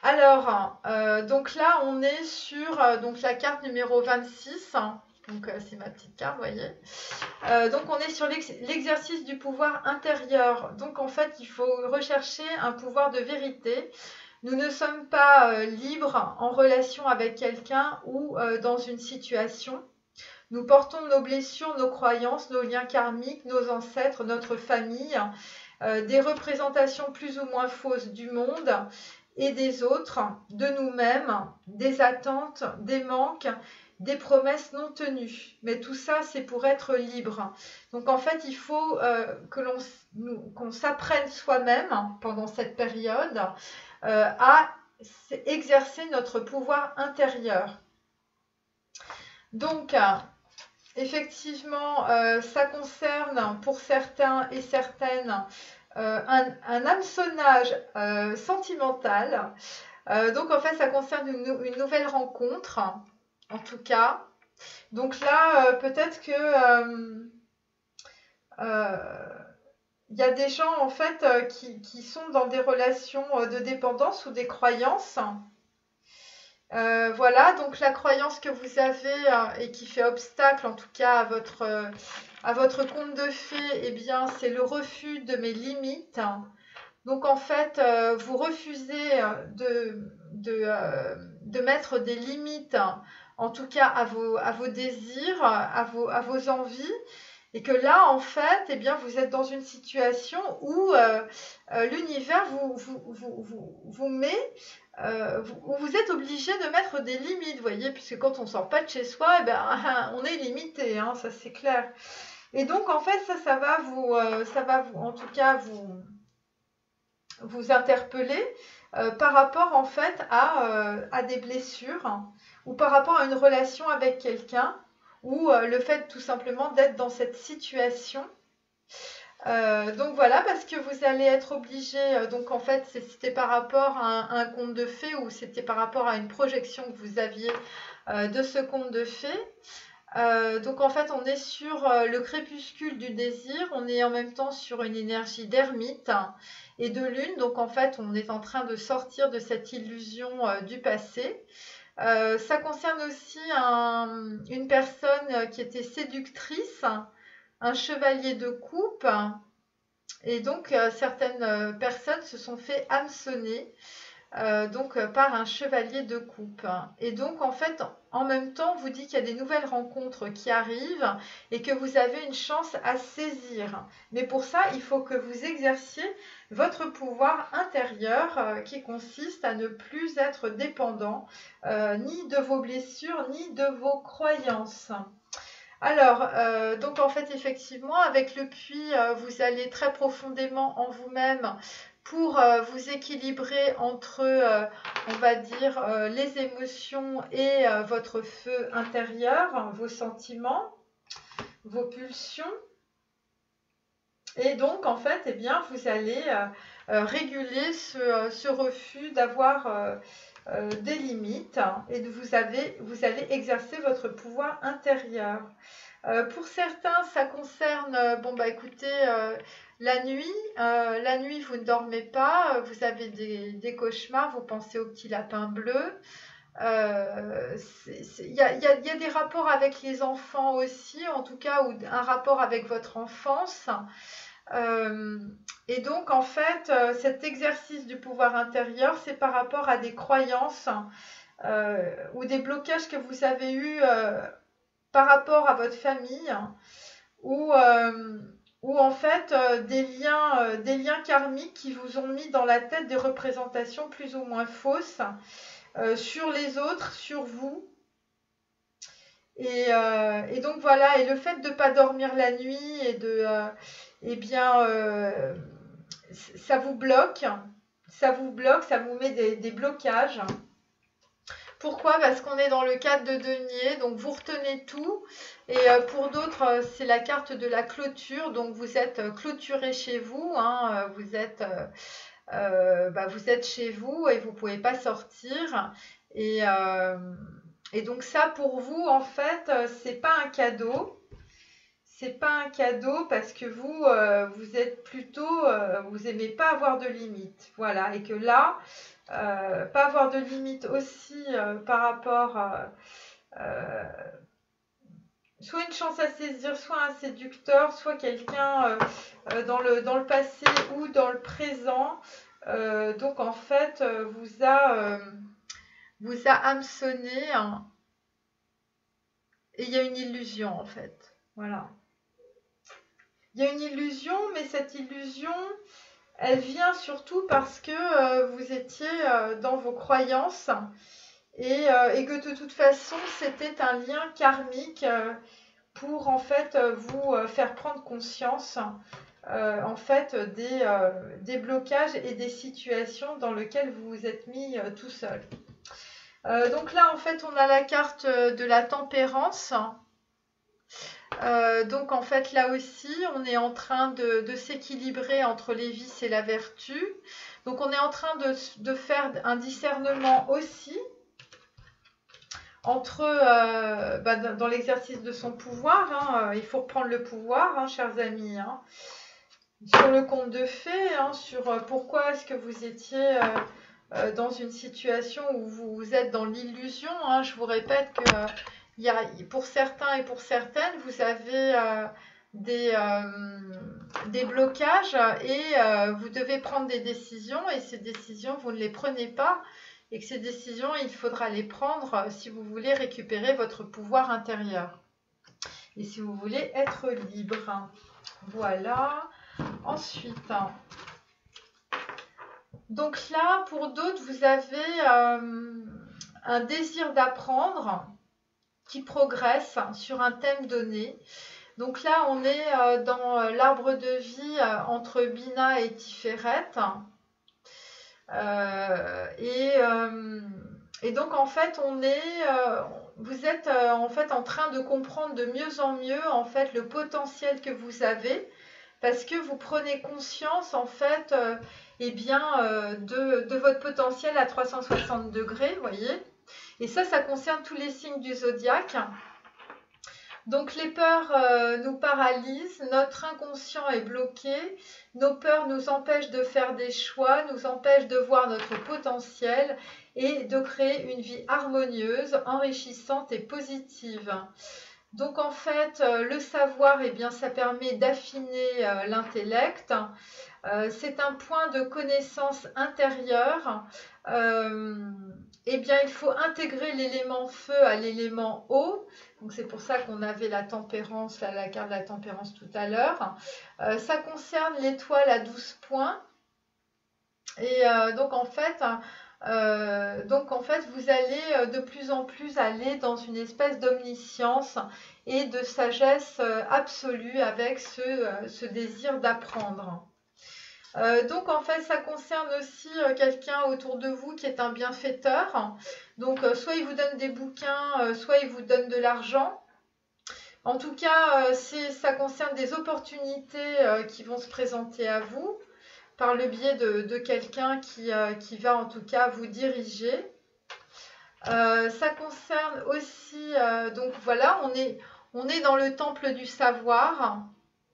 Speaker 1: alors, donc là on est sur donc la carte numéro 26. Donc c'est ma petite carte, vous voyez. Donc on est sur l'exercice du pouvoir intérieur. Donc en fait, il faut rechercher un pouvoir de vérité. Nous ne sommes pas libres en relation avec quelqu'un ou dans une situation. Nous portons nos blessures, nos croyances, nos liens karmiques, nos ancêtres, notre famille, des représentations plus ou moins fausses du monde et des autres, de nous-mêmes, des attentes, des manques, des promesses non tenues. Mais tout ça, c'est pour être libre. Donc en fait, il faut qu'on s'apprenne soi-même pendant cette période à exercer notre pouvoir intérieur. Donc, effectivement, ça concerne pour certains et certaines un hameçonnage sentimental. Donc en fait, ça concerne une nouvelle rencontre, en tout cas. Donc là, peut-être que il y a des gens en fait qui sont dans des relations de dépendance ou des croyances. Voilà, donc la croyance que vous avez et qui fait obstacle en tout cas à votre conte de fées, eh bien c'est le refus de mes limites. Donc en fait, vous refusez de mettre des limites, en tout cas à vos désirs, à vos envies. Et que là, en fait, eh bien, vous êtes dans une situation où l'univers vous met, où vous êtes obligé de mettre des limites, vous voyez, puisque quand on ne sort pas de chez soi, eh ben, on est limité, hein, ça c'est clair. Et donc, en fait, ça va vous, en tout cas, vous interpeller par rapport, en fait, à des blessures ou par rapport à une relation avec quelqu'un ou le fait tout simplement d'être dans cette situation. Donc voilà, parce que vous allez être obligé, donc en fait c'était par rapport à un conte de fées ou c'était par rapport à une projection que vous aviez de ce conte de fées. Donc en fait on est sur le crépuscule du désir, on est en même temps sur une énergie d'ermite et de lune, donc en fait on est en train de sortir de cette illusion du passé. Ça concerne aussi une personne qui était séductrice, un chevalier de coupe, et donc certaines personnes se sont fait hameçonner par un chevalier de coupe. Et donc en fait, en même temps vous dit qu'il y a des nouvelles rencontres qui arrivent et que vous avez une chance à saisir. Mais pour ça, il faut que vous exerciez votre pouvoir intérieur qui consiste à ne plus être dépendant ni de vos blessures ni de vos croyances. Alors, donc en fait, effectivement, avec le puits, vous allez très profondément en vous-même pour vous équilibrer entre, on va dire, les émotions et votre feu intérieur, vos sentiments, vos pulsions. Et donc, en fait, eh bien, vous allez réguler ce refus d'avoir des limites et vous allez exercer votre pouvoir intérieur. Pour certains, ça concerne, bon bah écoutez, la nuit vous ne dormez pas, vous avez des cauchemars, vous pensez au petit lapin bleu. Il y a des rapports avec les enfants aussi, en tout cas, ou un rapport avec votre enfance. Et donc, en fait, cet exercice du pouvoir intérieur, c'est par rapport à des croyances ou des blocages que vous avez eus par rapport à votre famille ou en fait des liens karmiques qui vous ont mis dans la tête des représentations plus ou moins fausses sur les autres, sur vous. Et donc voilà, et le fait de ne pas dormir la nuit et eh bien, ça vous bloque, ça vous met des blocages. Pourquoi? Parce qu'on est dans le cadre de denier, donc vous retenez tout. Et pour d'autres, c'est la carte de la clôture, donc vous êtes clôturé chez vous, hein, vous êtes chez vous et vous ne pouvez pas sortir. Et donc ça, pour vous, en fait, c'est pas un cadeau. C'est pas un cadeau parce que vous êtes plutôt, vous aimez pas avoir de limites. Voilà, et que là, pas avoir de limites aussi par rapport soit une chance à saisir, soit un séducteur, soit quelqu'un dans le passé ou dans le présent. Donc en fait, vous a hameçonné, hein, et il y a une illusion en fait. Voilà. Il y a une illusion, mais cette illusion, elle vient surtout parce que vous étiez dans vos croyances et que de toute façon, c'était un lien karmique pour en fait vous faire prendre conscience en fait des blocages et des situations dans lesquelles vous vous êtes mis tout seul. Donc là, en fait, on a la carte de la tempérance. Donc en fait là aussi on est en train de s'équilibrer entre les vices et la vertu. Donc on est en train de faire un discernement aussi entre dans l'exercice de son pouvoir, hein, il faut reprendre le pouvoir, hein, chers amis, hein, sur le conte de fées, hein, sur pourquoi est-ce que vous étiez dans une situation où vous êtes dans l'illusion, hein. Je vous répète que pour certains et pour certaines, vous avez des blocages et vous devez prendre des décisions et ces décisions, vous ne les prenez pas et que ces décisions, il faudra les prendre si vous voulez récupérer votre pouvoir intérieur et si vous voulez être libre. Voilà. Ensuite, donc là, pour d'autres, vous avez un désir d'apprendre qui progresse sur un thème donné. Donc là, on est dans l'arbre de vie entre Bina et Tiferet. Et donc, en fait, vous êtes en fait en train de comprendre de mieux en mieux en fait le potentiel que vous avez parce que vous prenez conscience en fait de votre potentiel à 360 degrés, vous voyez. Et ça concerne tous les signes du zodiaque. Donc les peurs nous paralysent, notre inconscient est bloqué, nos peurs nous empêchent de faire des choix, nous empêchent de voir notre potentiel et de créer une vie harmonieuse, enrichissante et positive. Donc en fait, le savoir, eh bien, ça permet d'affiner l'intellect. C'est un point de connaissance intérieure eh bien, il faut intégrer l'élément feu à l'élément eau. Donc, c'est pour ça qu'on avait la tempérance, là, la carte de la tempérance tout à l'heure. Ça concerne l'étoile à 12 points. Et donc, en fait, vous allez de plus en plus aller dans une espèce d'omniscience et de sagesse absolue avec ce désir d'apprendre. Donc en fait, ça concerne aussi quelqu'un autour de vous qui est un bienfaiteur. Donc soit il vous donne des bouquins, soit il vous donne de l'argent. En tout cas, ça concerne des opportunités qui vont se présenter à vous par le biais de quelqu'un qui va en tout cas vous diriger. Ça concerne aussi, donc voilà, on est dans le temple du savoir.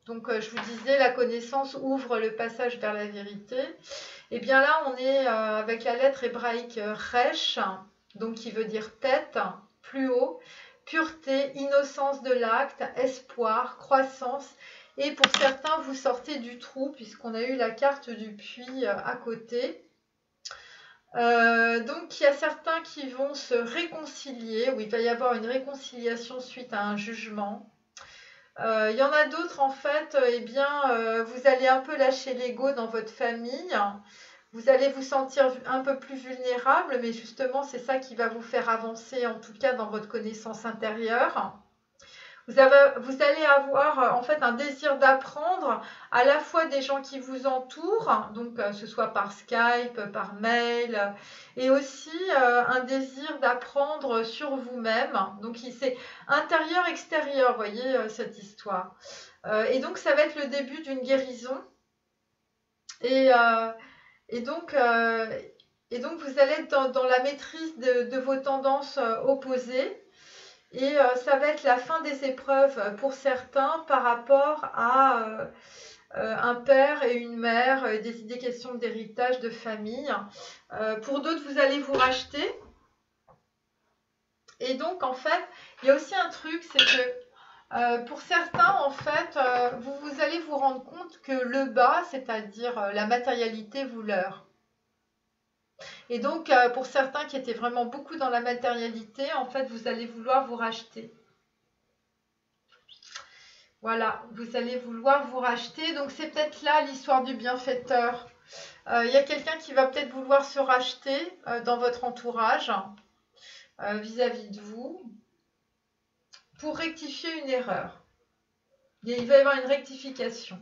Speaker 1: Donc, je vous disais, la connaissance ouvre le passage vers la vérité. Et bien là, on est avec la lettre hébraïque Resh, donc qui veut dire tête, plus haut, pureté, innocence de l'acte, espoir, croissance. Et pour certains, vous sortez du trou, puisqu'on a eu la carte du puits à côté. Donc, il y a certains qui vont se réconcilier, où il va y avoir une réconciliation suite à un jugement. Il y en a d'autres, en fait, vous allez un peu lâcher l'ego dans votre famille. Vous allez vous sentir un peu plus vulnérable, mais justement, c'est ça qui va vous faire avancer, en tout cas, dans votre connaissance intérieure. Vous allez avoir en fait un désir d'apprendre à la fois des gens qui vous entourent, donc que ce soit par Skype, par mail, et aussi un désir d'apprendre sur vous-même. Donc c'est intérieur-extérieur, vous voyez, cette histoire. Et donc ça va être le début d'une guérison. Et donc vous allez être dans la maîtrise de vos tendances opposées. Et ça va être la fin des épreuves pour certains par rapport à un père et une mère, des questions d'héritage, de famille. Pour d'autres, vous allez vous racheter. Et donc, en fait, il y a aussi un truc, c'est que pour certains, en fait, vous allez vous rendre compte que le bas, c'est-à-dire la matérialité, vous leurre. Et donc, pour certains qui étaient vraiment beaucoup dans la matérialité, en fait, vous allez vouloir vous racheter. Voilà, vous allez vouloir vous racheter. Donc, c'est peut-être là l'histoire du bienfaiteur. Il y a quelqu'un qui va peut-être vouloir se racheter dans votre entourage vis-à-vis de vous pour rectifier une erreur. Il va y avoir une rectification.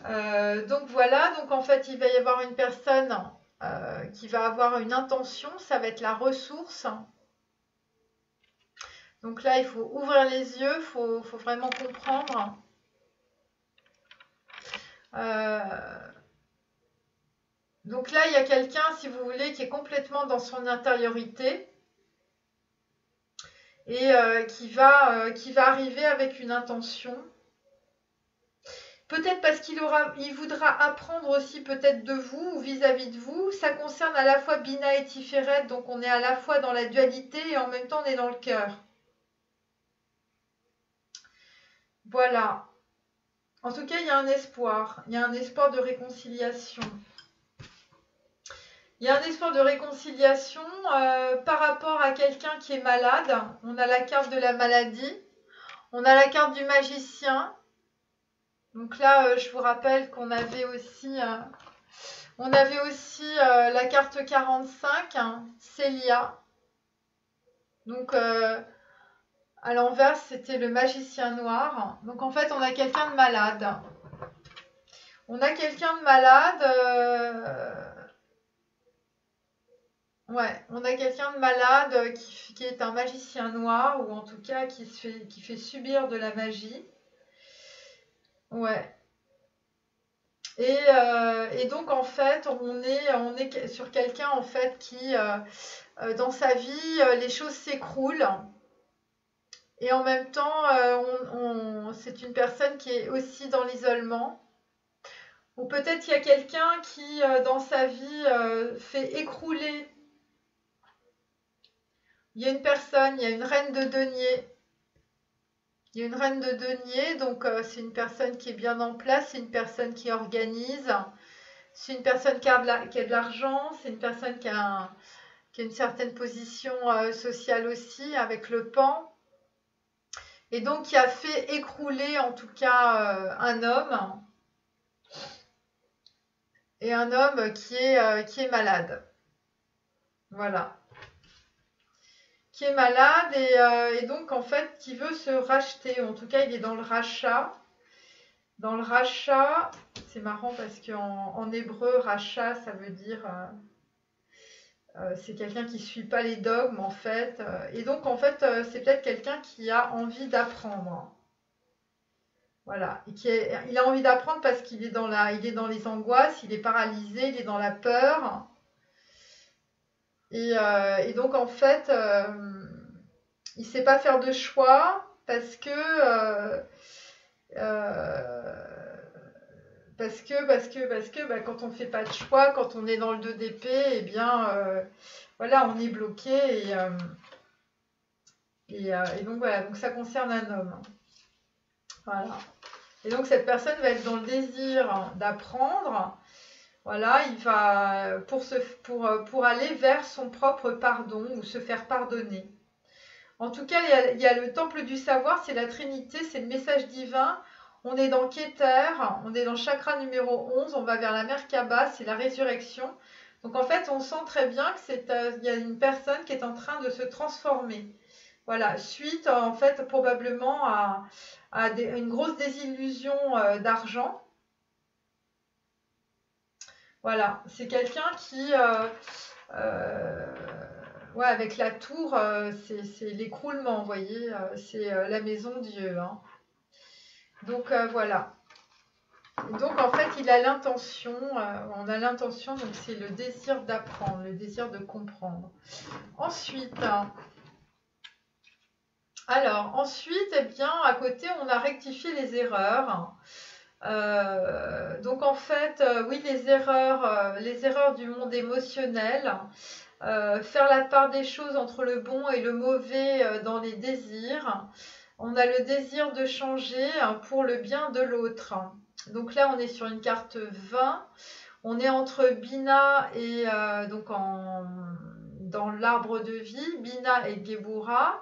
Speaker 1: Donc, voilà. Donc, en fait, il va y avoir une personne qui va avoir une intention, ça va être la ressource. Donc là, il faut ouvrir les yeux, il faut vraiment comprendre. Donc là, il y a quelqu'un, si vous voulez, qui est complètement dans son intériorité et qui va arriver avec une intention. Peut-être parce qu'il voudra apprendre aussi peut-être de vous ou vis-à-vis de vous. Ça concerne à la fois Bina et Tiferet, donc on est à la fois dans la dualité et en même temps on est dans le cœur. Voilà. En tout cas, il y a un espoir. Il y a un espoir de réconciliation. Il y a un espoir de réconciliation par rapport à quelqu'un qui est malade. On a la carte de la maladie. On a la carte du magicien. Donc là, je vous rappelle qu'on avait aussi, la carte 45, Célia. Donc, à l'envers, c'était le magicien noir. Donc, en fait, on a quelqu'un de malade. On a quelqu'un de malade. Ouais, on a quelqu'un de malade qui est un magicien noir, ou en tout cas qui fait subir de la magie. Ouais. Et donc en fait, on est sur quelqu'un en fait qui, dans sa vie, les choses s'écroulent. Et en même temps, c'est une personne qui est aussi dans l'isolement. Ou peut-être il y a quelqu'un qui, dans sa vie, fait écrouler. Il y a une personne, il y a une reine de denier. Il y a une reine de denier, donc c'est une personne qui est bien en place, c'est une personne qui organise, c'est une personne qui a de l'argent, c'est une personne qui a qui a une certaine position sociale aussi, avec le pan, et donc qui a fait écrouler en tout cas un homme, et un homme qui est malade. Voilà. Qui est malade et donc en fait qui veut se racheter. En tout cas, il est dans le rachat. Dans le rachat, c'est marrant parce qu'en hébreu, rachat, ça veut dire c'est quelqu'un qui ne suit pas les dogmes en fait. Et donc en fait, c'est peut-être quelqu'un qui a envie d'apprendre. Voilà. Il a envie d'apprendre parce qu'il est il est dans les angoisses, il est paralysé, il est dans la peur. Et donc en fait, il ne sait pas faire de choix parce que quand on ne fait pas de choix, quand on est dans le 2 d'épée, eh bien voilà, on est bloqué et donc voilà, donc ça concerne un homme. Voilà. Et donc cette personne va être dans le désir d'apprendre. Voilà, il va pour aller vers son propre pardon ou se faire pardonner. En tout cas, il y a le temple du savoir, c'est la Trinité, c'est le message divin. On est dans Keter, on est dans le chakra numéro 11, on va vers la Merkaba, c'est la résurrection. Donc en fait, on sent très bien qu'il y a une personne qui est en train de se transformer. Voilà, suite en fait probablement à une grosse désillusion d'argent. Voilà, c'est quelqu'un qui... ouais, avec la tour, c'est l'écroulement, vous voyez, c'est la maison Dieu. Hein. Donc voilà. Donc en fait, il a l'intention, on a l'intention, donc c'est le désir d'apprendre, le désir de comprendre. Ensuite, eh bien, à côté, on a rectifié les erreurs. Donc en fait, oui, les erreurs du monde émotionnel. Faire la part des choses entre le bon et le mauvais dans les désirs. On a le désir de changer pour le bien de l'autre. Donc là, on est sur une carte 20. On est entre Bina et donc dans l'arbre de vie, Bina et Gebura.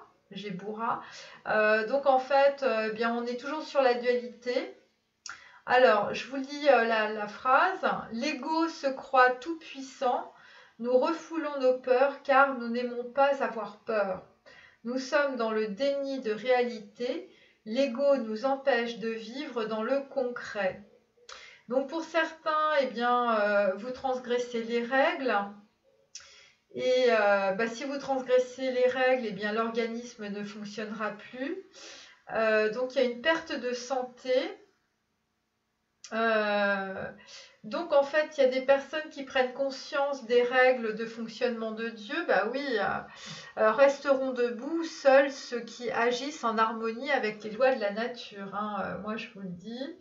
Speaker 1: Donc en fait, bien, on est toujours sur la dualité. Alors, je vous lis la phrase. L'ego se croit tout puissant. Nous refoulons nos peurs car nous n'aimons pas avoir peur. Nous sommes dans le déni de réalité. L'ego nous empêche de vivre dans le concret. Donc pour certains, eh bien, vous transgressez les règles. Et si vous transgressez les règles, eh bien, l'organisme ne fonctionnera plus. Donc il y a une perte de santé. Donc en fait, il y a des personnes qui prennent conscience des règles de fonctionnement de Dieu. Bah oui, resteront debout seuls ceux qui agissent en harmonie avec les lois de la nature. Hein, moi, je vous le dis.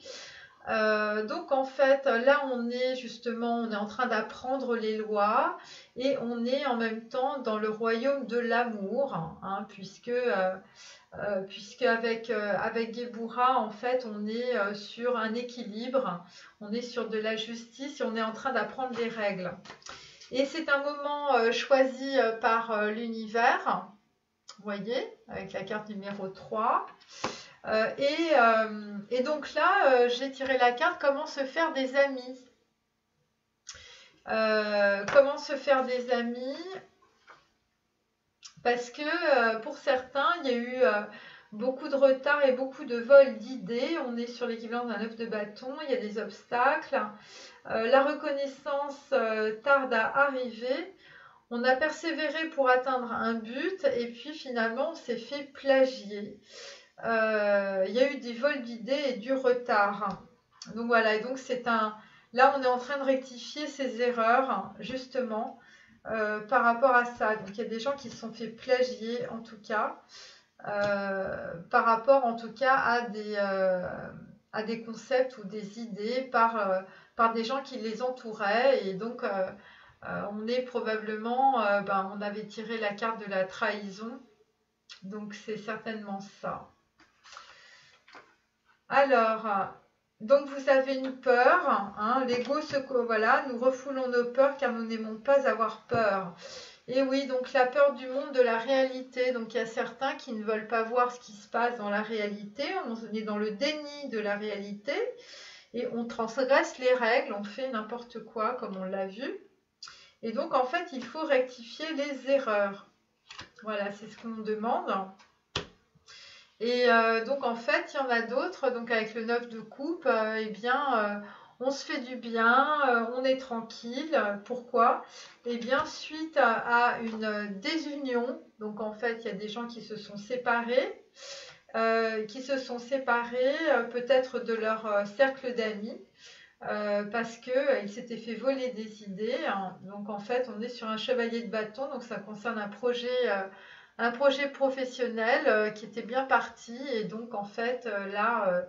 Speaker 1: Donc en fait, là, on est en train d'apprendre les lois et on est en même temps dans le royaume de l'amour, hein, puisque avec Gebura, en fait, on est sur un équilibre, on est sur de la justice et on est en train d'apprendre les règles. Et c'est un moment choisi par l'univers, vous voyez, avec la carte numéro 3. Et donc là, j'ai tiré la carte « Comment se faire des amis ». Comment se faire des amis ? Parce que pour certains, il y a eu beaucoup de retard et beaucoup de vol d'idées. On est sur l'équivalent d'un 9 de bâton, il y a des obstacles. La reconnaissance tarde à arriver. On a persévéré pour atteindre un but et puis finalement, on s'est fait plagier. Il y a eu des vols d'idées et du retard. Donc voilà, et donc là, on est en train de rectifier ces erreurs, justement. Par rapport à ça. Donc il y a des gens qui se sont fait plagier en tout cas par rapport en tout cas à des concepts ou des idées par des gens qui les entouraient et donc on est probablement on avait tiré la carte de la trahison, donc c'est certainement ça. Alors donc vous avez une peur, hein, l'ego voilà, nous refoulons nos peurs car nous n'aimons pas avoir peur. Et oui, donc la peur du monde, de la réalité. Donc il y a certains qui ne veulent pas voir ce qui se passe dans la réalité. On est dans le déni de la réalité et on transgresse les règles, on fait n'importe quoi comme on l'a vu. Et donc en fait, il faut rectifier les erreurs. Voilà, c'est ce qu'on demande. Et donc en fait, il y en a d'autres. Donc avec le 9 de coupe, eh bien, on se fait du bien, on est tranquille. Pourquoi? Eh bien, suite à une désunion, donc en fait, il y a des gens qui se sont séparés, peut-être de leur cercle d'amis, parce qu'ils s'étaient fait voler des idées, hein. Donc en fait, on est sur un chevalier de bâton, donc ça concerne un projet professionnel qui était bien parti. Et donc en fait, là,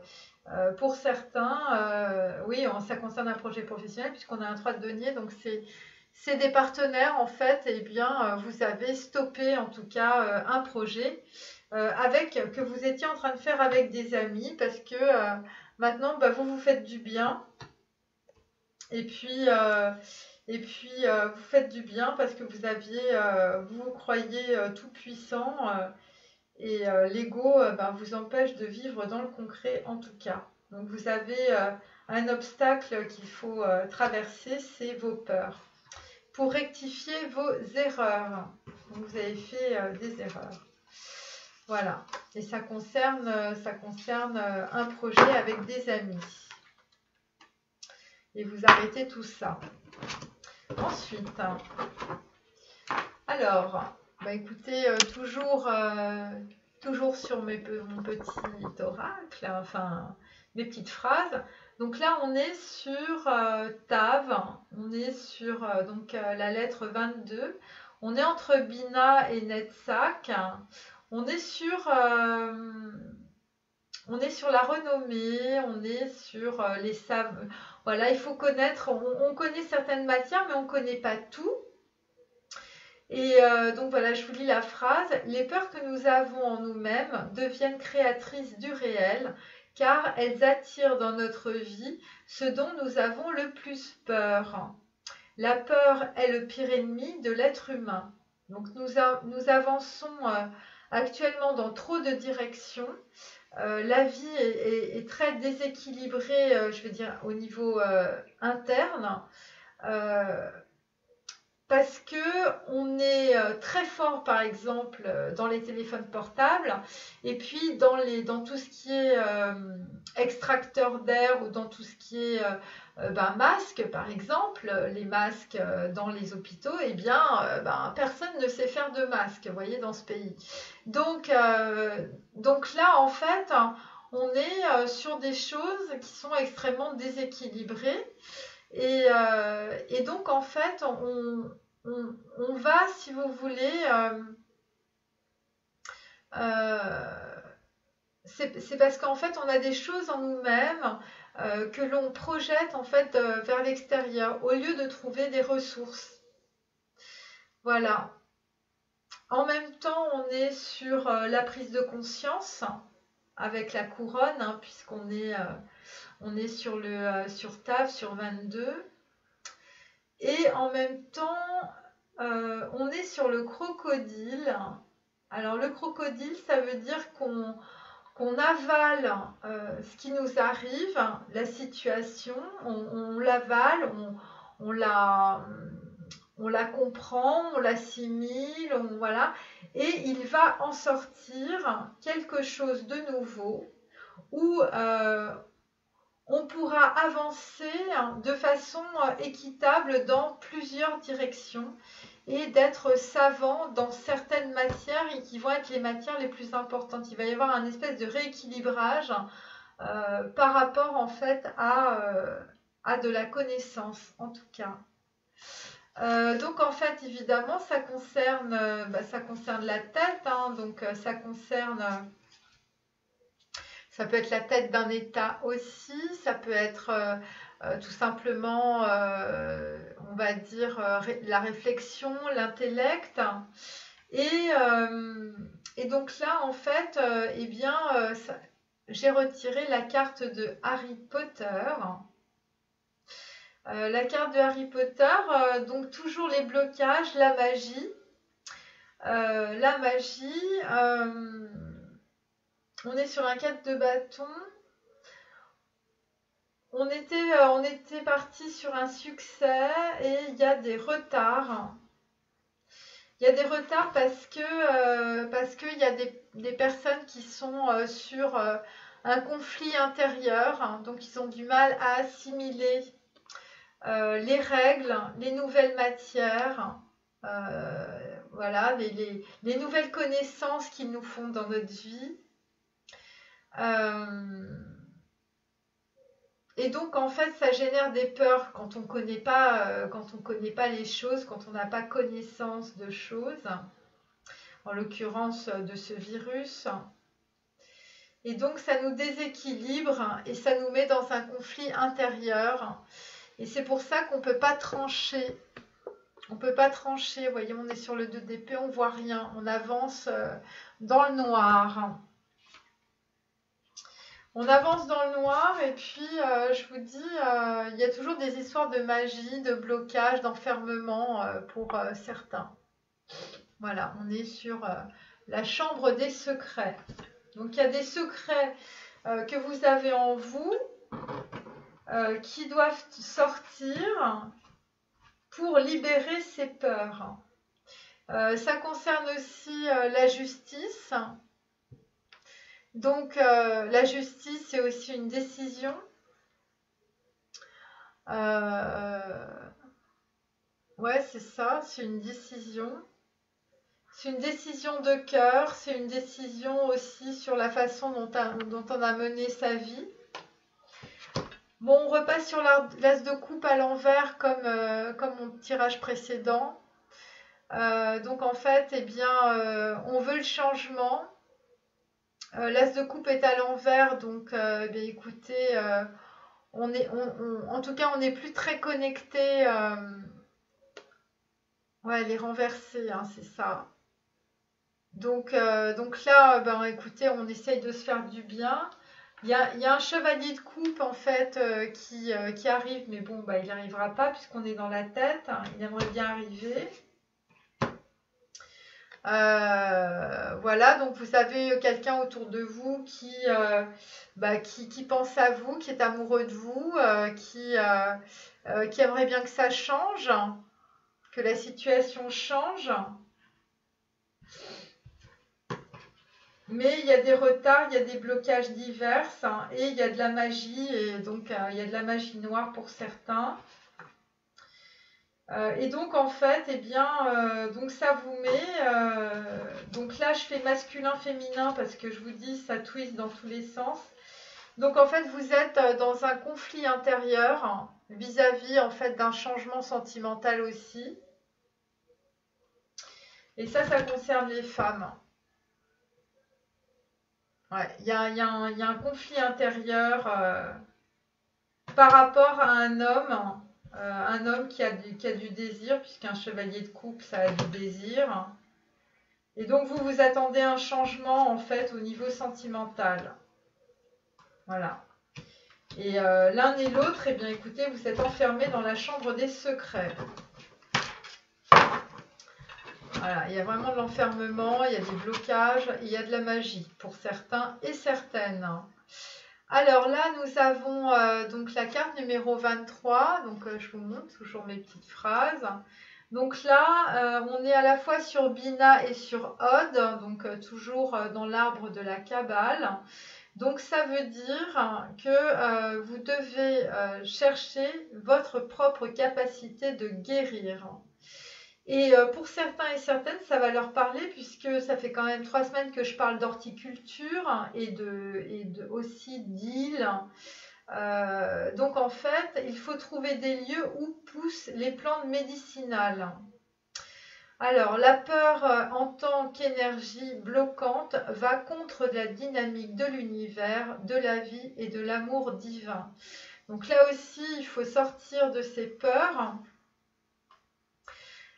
Speaker 1: pour certains, oui, ça concerne un projet professionnel puisqu'on a un 3 de denier, donc c'est des partenaires en fait. Et bien, vous avez stoppé en tout cas un projet que vous étiez en train de faire avec des amis, parce que maintenant, bah, vous vous faites du bien. Et puis, vous faites du bien parce que vous vous croyez tout puissant, et l'ego ben, vous empêche de vivre dans le concret en tout cas. Donc vous avez un obstacle qu'il faut traverser, c'est vos peurs. Pour rectifier vos erreurs. Donc vous avez fait des erreurs. Voilà. Et ça concerne un projet avec des amis. Et vous arrêtez tout ça. Ensuite, alors, bah écoutez, toujours sur mon petit oracle, enfin mes petites phrases. Donc là, on est sur Tav, on est sur la lettre 22. On est entre Bina et Netsak. On est sur la renommée, on est sur les sables. Voilà, il faut connaître, on connaît certaines matières, mais on ne connaît pas tout. Et donc voilà, je vous lis la phrase. Les peurs que nous avons en nous-mêmes deviennent créatrices du réel, car elles attirent dans notre vie ce dont nous avons le plus peur. La peur est le pire ennemi de l'être humain. Donc nous avançons actuellement dans trop de directions. La vie est très déséquilibrée, je veux dire, au niveau interne. Parce que on est très fort, par exemple, dans les téléphones portables, et puis dans tout ce qui est extracteur d'air, ou dans tout ce qui est masque, par exemple, les masques dans les hôpitaux, eh bien, personne ne sait faire de masque, vous voyez, dans ce pays. Donc là, en fait, on est sur des choses qui sont extrêmement déséquilibrées. Et donc, en fait, on va, si vous voulez, c'est parce qu'en fait, on a des choses en nous-mêmes que l'on projette en fait vers l'extérieur, au lieu de trouver des ressources. Voilà. En même temps, on est sur la prise de conscience avec la couronne, hein, puisqu'on est... on est sur TAV, sur 22. Et en même temps, on est sur le crocodile. Alors le crocodile, ça veut dire qu'on avale ce qui nous arrive, la situation, on l'avale, on la comprend, on l'assimile, voilà, et il va en sortir quelque chose de nouveau où on pourra avancer de façon équitable dans plusieurs directions, et d'être savant dans certaines matières et qui vont être les matières les plus importantes. Il va y avoir un espèce de rééquilibrage par rapport en fait à de la connaissance en tout cas. Donc en fait évidemment ça concerne la tête, hein, donc ça peut être la tête d'un état aussi, ça peut être tout simplement, on va dire, la réflexion, l'intellect. Et donc là, en fait, j'ai retiré la carte de Harry Potter. La carte de Harry Potter, donc toujours les blocages, la magie. La magie, on est sur un 4 de bâton. On était parti sur un succès et il y a des retards. Il y a des retards parce qu'il y a des personnes qui sont sur un conflit intérieur, hein, donc ils ont du mal à assimiler les règles, les nouvelles matières, voilà, les nouvelles connaissances qu'ils nous font dans notre vie. Et donc, en fait, ça génère des peurs quand on connaît pas les choses, quand on n'a pas connaissance de choses, en l'occurrence de ce virus. Et donc, ça nous déséquilibre et ça nous met dans un conflit intérieur. Et c'est pour ça qu'on ne peut pas trancher. On ne peut pas trancher. Vous voyez, on est sur le 2 d'épée, on ne voit rien. On avance dans le noir. On avance dans le noir et puis je vous dis, il y a toujours des histoires de magie, de blocage, d'enfermement pour certains. Voilà, on est sur la chambre des secrets. Donc il y a des secrets que vous avez en vous qui doivent sortir pour libérer ces peurs. Ça concerne aussi la justice. Donc, la justice, c'est aussi une décision. Ouais, c'est ça, c'est une décision. C'est une décision de cœur, c'est une décision aussi sur la façon dont on a mené sa vie. Bon, on repasse sur l'as de coupe à l'envers comme mon tirage précédent. Donc, en fait, eh bien, on veut le changement. L'as de coupe est à l'envers, donc écoutez, en tout cas, on n'est plus très connecté. Ouais, elle est renversée, hein, c'est ça. Donc là, écoutez, on essaye de se faire du bien. Il y a un chevalier de coupe, en fait, qui arrive, mais bon, il n'y arrivera pas puisqu'on est dans la tête. Hein, il aimerait bien arriver. Voilà, donc vous avez quelqu'un autour de vous qui pense à vous, qui est amoureux de vous, qui aimerait bien que ça change, que la situation change. Mais il y a des retards, il y a des blocages divers, hein, et il y a de la magie, et donc il y a de la magie noire pour certains. Et donc en fait, eh bien, donc ça vous met. Donc là, je fais masculin-féminin parce que je vous dis, ça twist dans tous les sens. Donc en fait, vous êtes dans un conflit intérieur vis-à-vis en fait d'un changement sentimental aussi. Et ça concerne les femmes. Ouais, il y a un conflit intérieur par rapport à un homme qui a du désir, puisqu'un chevalier de coupe, ça a du désir. Et donc, vous attendez un changement, en fait, au niveau sentimental. Voilà. Et l'un et l'autre, eh bien, écoutez, vous êtes enfermés dans la chambre des secrets. Voilà, il y a vraiment de l'enfermement, il y a des blocages, il y a de la magie pour certains et certaines. Alors là, nous avons donc la carte numéro 23. Donc, je vous montre toujours mes petites phrases. Donc là, on est à la fois sur Bina et sur Od, donc toujours dans l'arbre de la Kabbale. Donc, ça veut dire que vous devez chercher votre propre capacité de guérir. Et pour certains et certaines, ça va leur parler puisque ça fait quand même 3 semaines que je parle d'horticulture et aussi d'îles. Donc en fait, il faut trouver des lieux où poussent les plantes médicinales. Alors, la peur en tant qu'énergie bloquante va contre la dynamique de l'univers, de la vie et de l'amour divin. Donc là aussi, il faut sortir de ces peurs.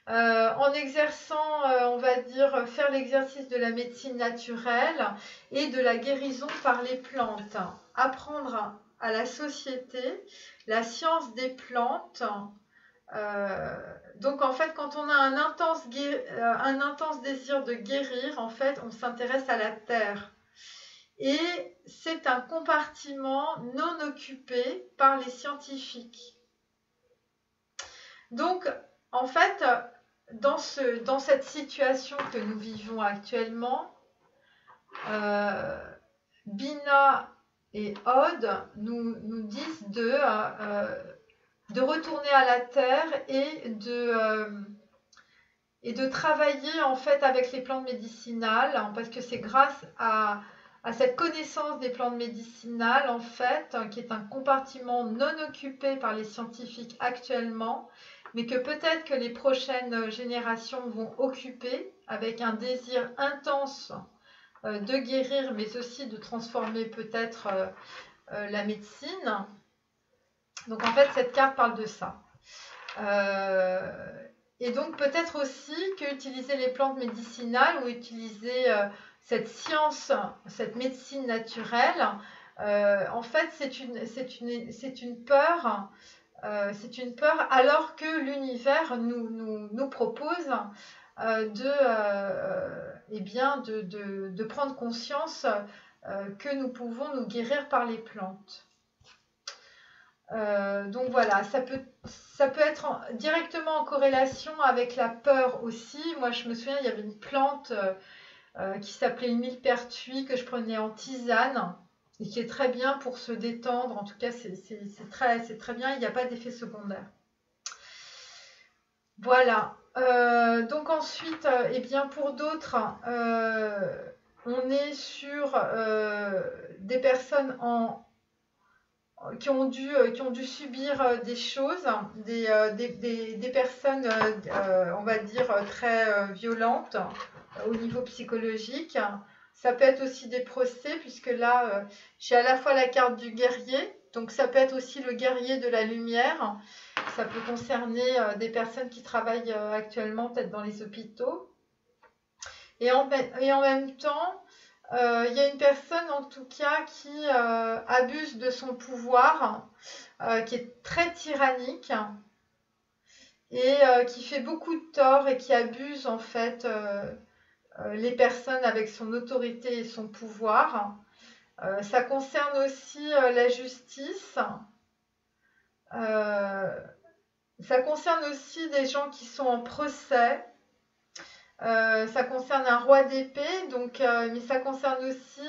Speaker 1: En exerçant, on va dire, faire l'exercice de la médecine naturelle et de la guérison par les plantes. Apprendre à la société la science des plantes Donc en fait, quand on a un intense désir de guérir, en fait, on s'intéresse à la terre. Et c'est un compartiment non occupé par les scientifiques. Donc, en fait, dans cette situation que nous vivons actuellement, Bina et Aude nous disent de retourner à la terre et de travailler en fait avec les plantes médicinales, parce que c'est grâce à cette connaissance des plantes médicinales en fait, qui est un compartiment non occupé par les scientifiques actuellement, mais que peut-être que les prochaines générations vont occuper avec un désir intense de guérir, mais aussi de transformer peut-être la médecine. Donc en fait, cette carte parle de ça. Et donc peut-être aussi qu'utiliser les plantes médicinales ou utiliser cette science, cette médecine naturelle, en fait c'est une peur. C'est une peur alors que l'univers nous propose de prendre conscience que nous pouvons nous guérir par les plantes. Donc voilà, ça peut être directement en corrélation avec la peur aussi. Moi, je me souviens, il y avait une plante qui s'appelait le millepertuis que je prenais en tisane et qui est très bien pour se détendre. En tout cas, c'est très bien. Il n'y a pas d'effet secondaire. Voilà. Donc ensuite, eh bien pour d'autres, on est sur des personnes qui ont dû subir des choses, des personnes, on va dire, très violentes au niveau psychologique. Ça peut être aussi des procès, puisque là, j'ai à la fois la carte du guerrier, donc ça peut être aussi le guerrier de la lumière. Ça peut concerner des personnes qui travaillent actuellement peut-être dans les hôpitaux. Et en même temps, il y a une personne en tout cas qui abuse de son pouvoir, qui est très tyrannique et qui fait beaucoup de tort et qui abuse en fait les personnes avec son autorité et son pouvoir. Ça concerne aussi la justice. Ça concerne aussi des gens qui sont en procès. Ça concerne un roi d'épée, mais ça concerne aussi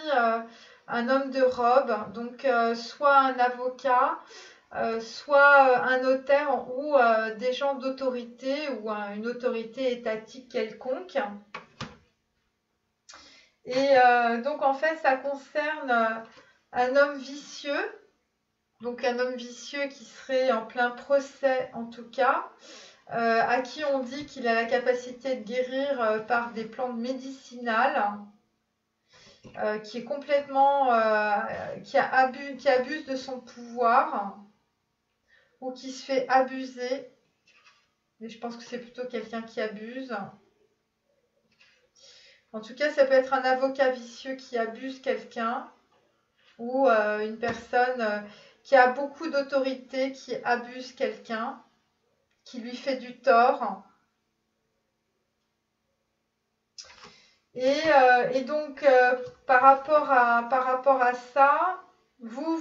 Speaker 1: un homme de robe, donc soit un avocat, soit un notaire ou des gens d'autorité ou une autorité étatique quelconque. Et donc en fait, ça concerne un homme vicieux, donc un homme vicieux qui serait en plein procès en tout cas. À qui on dit qu'il a la capacité de guérir par des plantes médicinales, qui est complètement, qui abuse de son pouvoir ou qui se fait abuser. Mais je pense que c'est plutôt quelqu'un qui abuse. En tout cas, ça peut être un avocat vicieux qui abuse quelqu'un ou une personne qui a beaucoup d'autorité qui abuse quelqu'un, qui lui fait du tort. Et donc, par rapport à ça, vous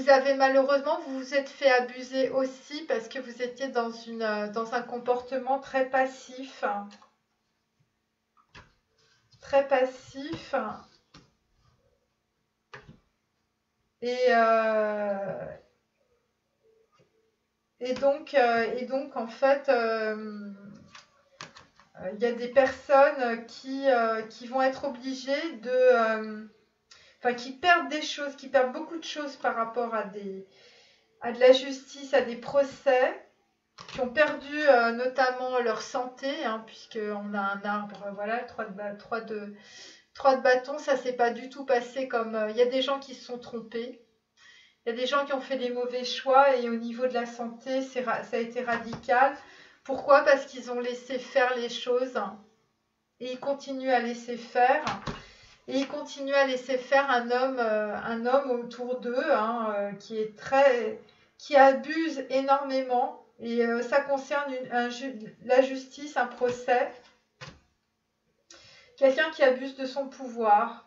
Speaker 1: avez malheureusement, vous vous êtes fait abuser aussi parce que vous étiez dans un comportement très passif. Très passif. Et donc, en fait, il y a des personnes qui vont être obligées qui perdent des choses, qui perdent beaucoup de choses par rapport à de la justice, à des procès, qui ont perdu notamment leur santé, puisqu'on a un arbre, voilà, 3 de bâton, ça s'est pas du tout passé comme... Il y a des gens qui se sont trompés, il y a des gens qui ont fait des mauvais choix et au niveau de la santé, ça a été radical. Pourquoi? Parce qu'ils ont laissé faire les choses et ils continuent à laisser faire. Et ils continuent à laisser faire un homme autour d'eux qui est qui abuse énormément. Et ça concerne la justice, un procès. Quelqu'un qui abuse de son pouvoir.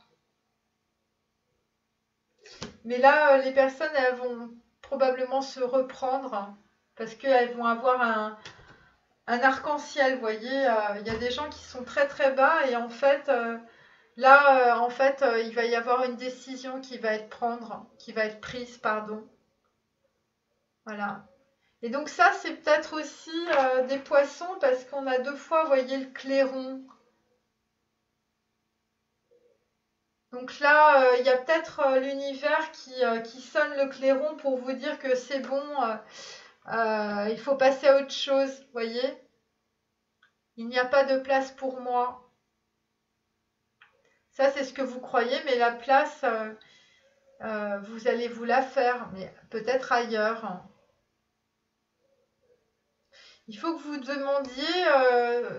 Speaker 1: Mais là, les personnes, elles vont probablement se reprendre parce qu'elles vont avoir un arc-en-ciel, vous voyez. Il y a des gens qui sont très très bas et en fait, là, il va y avoir une décision qui va être prise, pardon. Voilà. Et donc ça, c'est peut-être aussi des poissons parce qu'on a 2 fois, vous voyez, le clairon. Donc là, il y a peut-être l'univers qui sonne le clairon pour vous dire que c'est bon, il faut passer à autre chose, vous voyez. Il n'y a pas de place pour moi. Ça, c'est ce que vous croyez, mais la place, vous allez vous la faire, mais peut-être ailleurs. Il faut que vous demandiez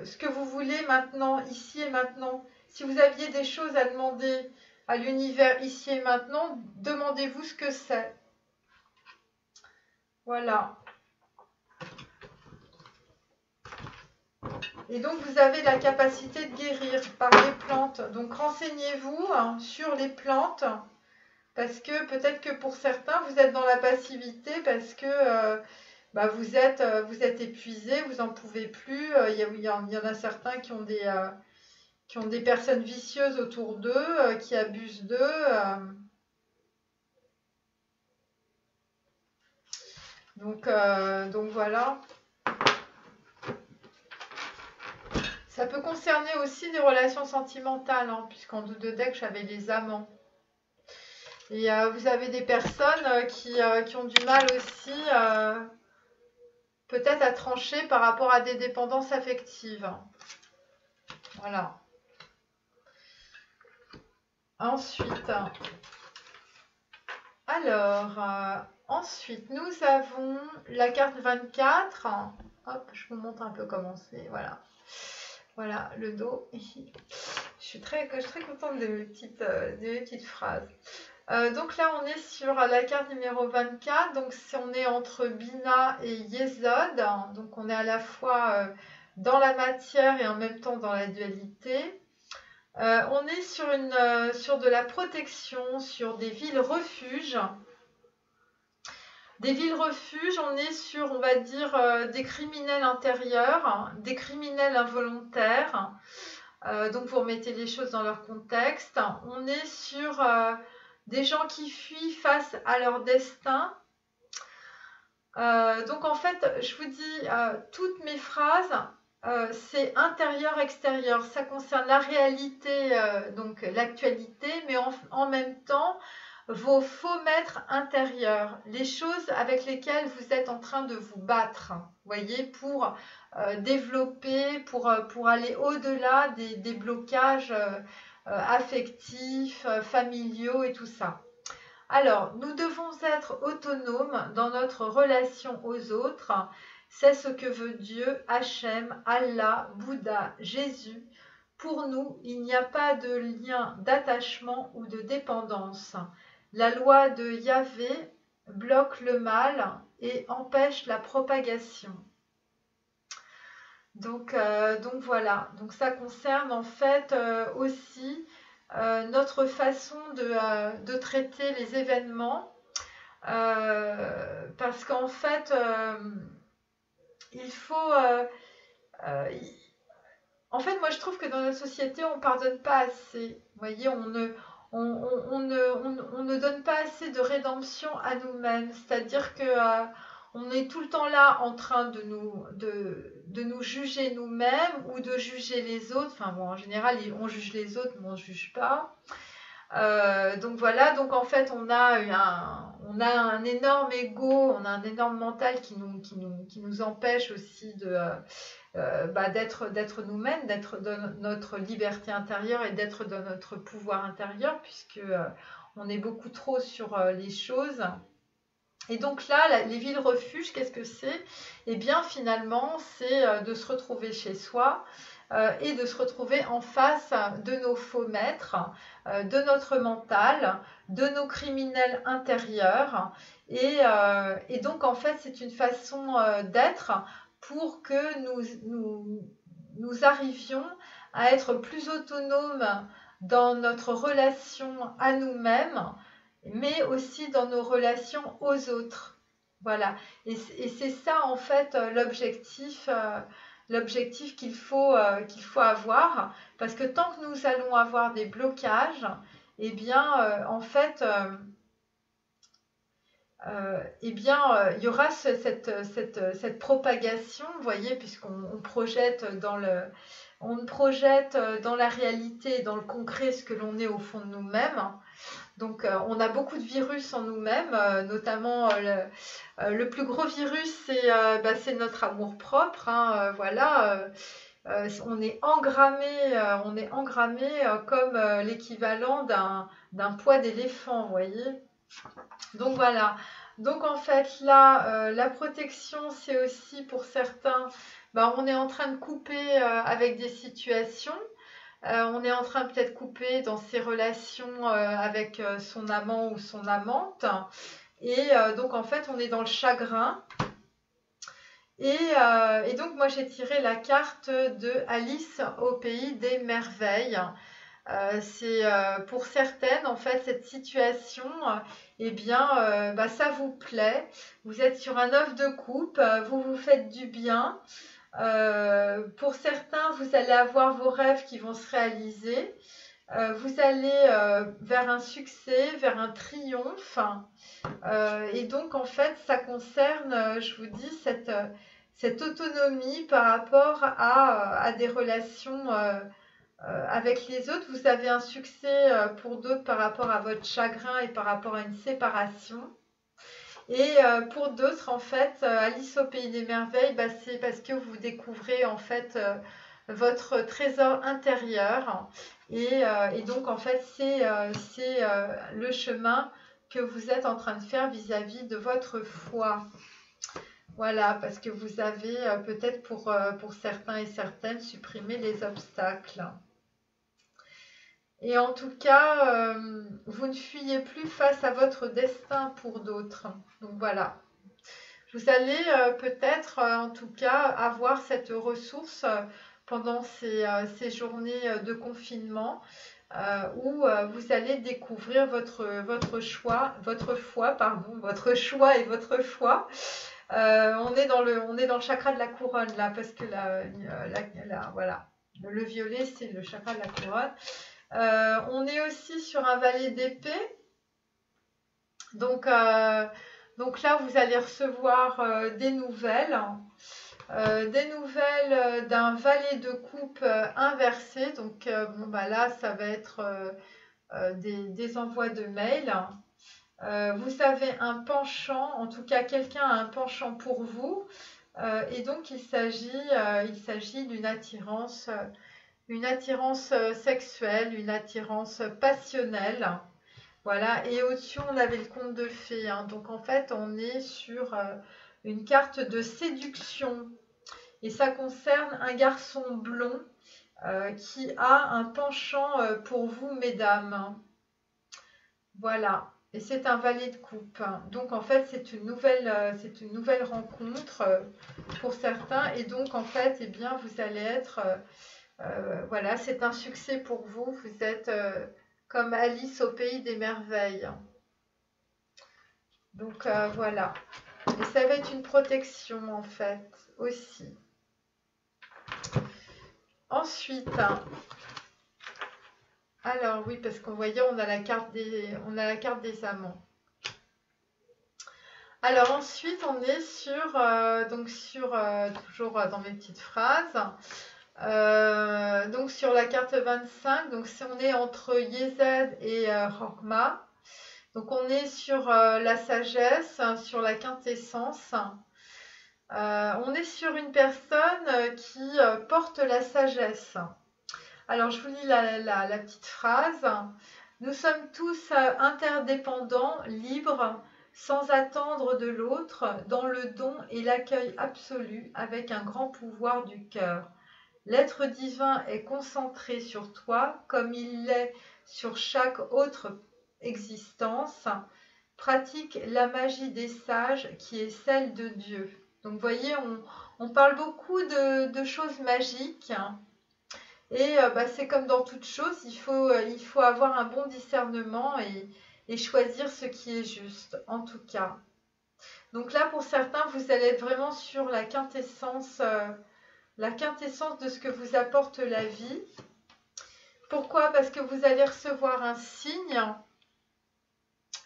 Speaker 1: ce que vous voulez maintenant, ici et maintenant. Si vous aviez des choses à demander à l'univers ici et maintenant, demandez-vous ce que c'est. Voilà. Et donc, vous avez la capacité de guérir par les plantes. Donc, renseignez-vous sur les plantes parce que peut-être que pour certains, vous êtes dans la passivité parce que vous êtes épuisé, vous n'en pouvez plus. Il y en a certains qui ont des personnes vicieuses autour d'eux, qui abusent d'eux. Donc voilà. Ça peut concerner aussi des relations sentimentales, puisqu'en 2 decks, j'avais les amants. Et vous avez des personnes qui ont du mal aussi, peut-être à trancher par rapport à des dépendances affectives. Voilà. Ensuite, nous avons la carte 24. Hop, je vous montre un peu comment c'est. Voilà. Voilà, le dos. Je suis très contente de mes petites phrases. Donc là, on est sur la carte numéro 24. Donc, on est entre Bina et Yesod. Donc, on est à la fois dans la matière et en même temps dans la dualité. On est sur de la protection, sur des villes refuges. Des villes refuges, on est sur, on va dire, des criminels intérieurs, des criminels involontaires. Donc, vous remettez les choses dans leur contexte. On est sur des gens qui fuient face à leur destin. Donc, en fait, je vous dis, toutes mes phrases, c'est intérieur-extérieur. Ça concerne la réalité, donc l'actualité, mais en même temps, vos faux maîtres intérieurs, les choses avec lesquelles vous êtes en train de vous battre, voyez, pour développer, pour aller au-delà des blocages affectifs, familiaux et tout ça. Alors, nous devons être autonomes dans notre relation aux autres. C'est ce que veut Dieu, Hachem, Allah, Bouddha, Jésus. Pour nous, il n'y a pas de lien d'attachement ou de dépendance. La loi de Yahvé bloque le mal et empêche la propagation. Donc voilà. Donc ça concerne en fait aussi notre façon de traiter les événements. Parce qu'en fait, il faut... en fait, moi je trouve que dans notre société, on ne pardonne pas assez. Vous voyez, on ne donne pas assez de rédemption à nous-mêmes. C'est-à-dire que on est tout le temps là en train de nous juger nous-mêmes ou de juger les autres. Enfin bon, en général, on juge les autres, mais on ne juge pas. Donc voilà, donc en fait, on a un énorme ego, on a un énorme mental qui nous empêche aussi d'être nous-mêmes, d'être dans notre liberté intérieure et d'être dans notre pouvoir intérieur, puisque on est beaucoup trop sur les choses. Et donc là, les villes refuges, qu'est-ce que c'est? Eh bien, finalement, c'est de se retrouver chez soi, et de se retrouver en face de nos faux maîtres, de notre mental, de nos criminels intérieurs. Et donc, en fait, c'est une façon d'être pour que nous arrivions à être plus autonomes dans notre relation à nous-mêmes, mais aussi dans nos relations aux autres. Voilà. Et c'est ça, en fait, l'objectif qu'il faut avoir. Parce que tant que nous allons avoir des blocages, eh bien, en fait, il y aura cette propagation, vous voyez, puisqu'on projette on projette dans la réalité, dans le concret, ce que l'on est au fond de nous-mêmes. Donc, on a beaucoup de virus en nous-mêmes, notamment le plus gros virus, c'est notre amour-propre. Hein, voilà, on est engrammé comme l'équivalent d'un poids d'éléphant, vous voyez. Donc voilà. Donc en fait là, la protection, c'est aussi pour certains, on est en train de couper avec des situations. On est en train peut-être de couper dans ses relations avec son amant ou son amante. Et donc en fait, on est dans le chagrin. Et donc moi, j'ai tiré la carte de Alice au pays des merveilles. C'est pour certaines, en fait, cette situation, eh bien, ça vous plaît. Vous êtes sur un œuf de coupe, vous vous faites du bien. Pour certains, vous allez avoir vos rêves qui vont se réaliser. Vous allez vers un succès, vers un triomphe. Et donc, en fait, ça concerne, je vous dis, cette autonomie par rapport à des relations avec les autres. Vous avez un succès pour d'autres par rapport à votre chagrin et par rapport à une séparation. Et pour d'autres, en fait, Alice au pays des merveilles, c'est parce que vous découvrez en fait votre trésor intérieur. Et donc, en fait, c'est le chemin que vous êtes en train de faire vis-à-vis de votre foi. Voilà, parce que vous avez peut-être pour certains et certaines supprimé les obstacles. Et en tout cas, vous ne fuyez plus face à votre destin pour d'autres. Donc voilà. Vous allez peut-être, en tout cas, avoir cette ressource pendant ces journées de confinement où vous allez découvrir votre choix et votre foi. On est dans le chakra de la couronne là, parce que voilà, le violet, c'est le chakra de la couronne. On est aussi sur un valet d'épée. Donc là, vous allez recevoir des nouvelles. D'un valet de coupe inversé. Donc là, ça va être des envois de mails. Vous avez un penchant, en tout cas, quelqu'un a un penchant pour vous. Et donc, il s'agit d'une attirance. Une attirance sexuelle, une attirance passionnelle. Voilà, et au-dessus, on avait le conte de fées. Hein. Donc, en fait, on est sur une carte de séduction. Et ça concerne un garçon blond qui a un penchant pour vous, mesdames. Voilà, et c'est un valet de coupe. Donc, en fait, c'est une nouvelle rencontre pour certains. Et donc, en fait, eh bien, vous allez être... voilà, c'est un succès pour vous. Vous êtes comme Alice au pays des merveilles. Donc voilà. Et ça va être une protection en fait aussi. Ensuite, alors oui, parce qu'on voyait, on a la carte des amants. Alors ensuite, on est toujours dans mes petites phrases. Donc sur la carte 25, donc si on est entre Yézed et Chokma, donc on est sur la sagesse, sur la quintessence. On est sur une personne qui porte la sagesse. Alors je vous lis la petite phrase. Nous sommes tous interdépendants, libres, sans attendre de l'autre, dans le don et l'accueil absolu, avec un grand pouvoir du cœur. L'être divin est concentré sur toi comme il l'est sur chaque autre existence. Pratique la magie des sages qui est celle de Dieu. Donc vous voyez, on parle beaucoup de choses magiques. Et c'est comme dans toute chose, il faut avoir un bon discernement et choisir ce qui est juste, en tout cas. Donc là, pour certains, vous allez être vraiment sur la quintessence de ce que vous apporte la vie. Pourquoi? Parce que vous allez recevoir un signe.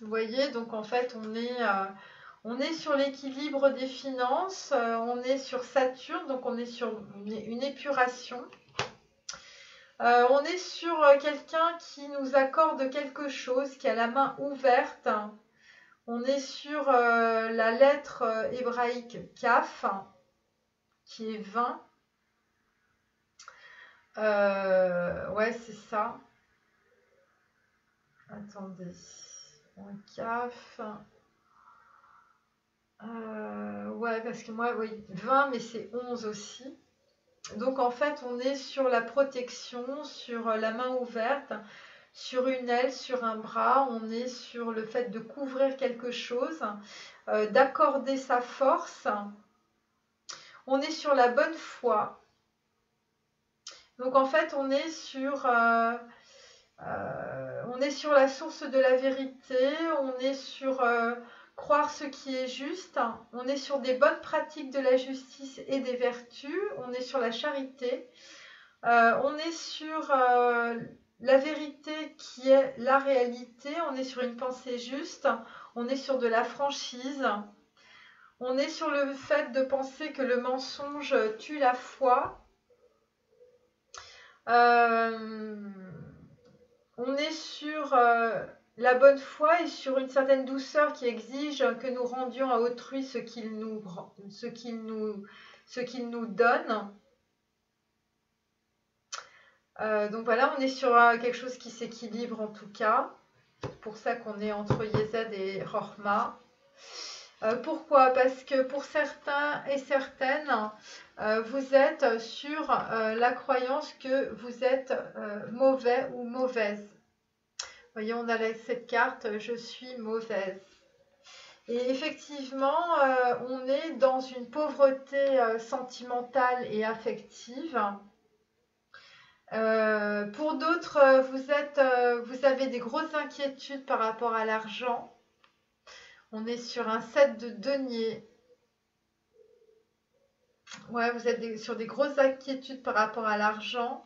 Speaker 1: Vous voyez, donc en fait, on est sur l'équilibre des finances, on est sur Saturne, donc on est sur une épuration. On est sur quelqu'un qui nous accorde quelque chose, qui a la main ouverte. On est sur la lettre hébraïque Kaf, qui est 20. Ouais, c'est ça. Attendez. Un Kaf. Ouais, parce que moi, oui, 20, mais c'est 11 aussi. Donc en fait, on est sur la protection, sur la main ouverte, sur une aile, sur un bras. On est sur le fait de couvrir quelque chose, d'accorder sa force. On est sur la bonne foi. Donc en fait, on est sur la source de la vérité. On est sur croire ce qui est juste, on est sur des bonnes pratiques de la justice et des vertus, on est sur la charité, on est sur la vérité qui est la réalité, on est sur une pensée juste, on est sur de la franchise, on est sur le fait de penser que le mensonge tue la foi, on est sur la bonne foi est sur une certaine douceur qui exige que nous rendions à autrui ce qu'il nous donne. Donc voilà, on est sur quelque chose qui s'équilibre en tout cas. C'est pour ça qu'on est entre Yesod et Rochma. Pourquoi? Parce que pour certains et certaines, vous êtes sur la croyance que vous êtes mauvais ou mauvaise. Voyez, on a cette carte, je suis mauvaise. Et effectivement, on est dans une pauvreté sentimentale et affective. Pour d'autres, vous avez des grosses inquiétudes par rapport à l'argent. On est sur un 7 de denier. Ouais, vous êtes sur des grosses inquiétudes par rapport à l'argent.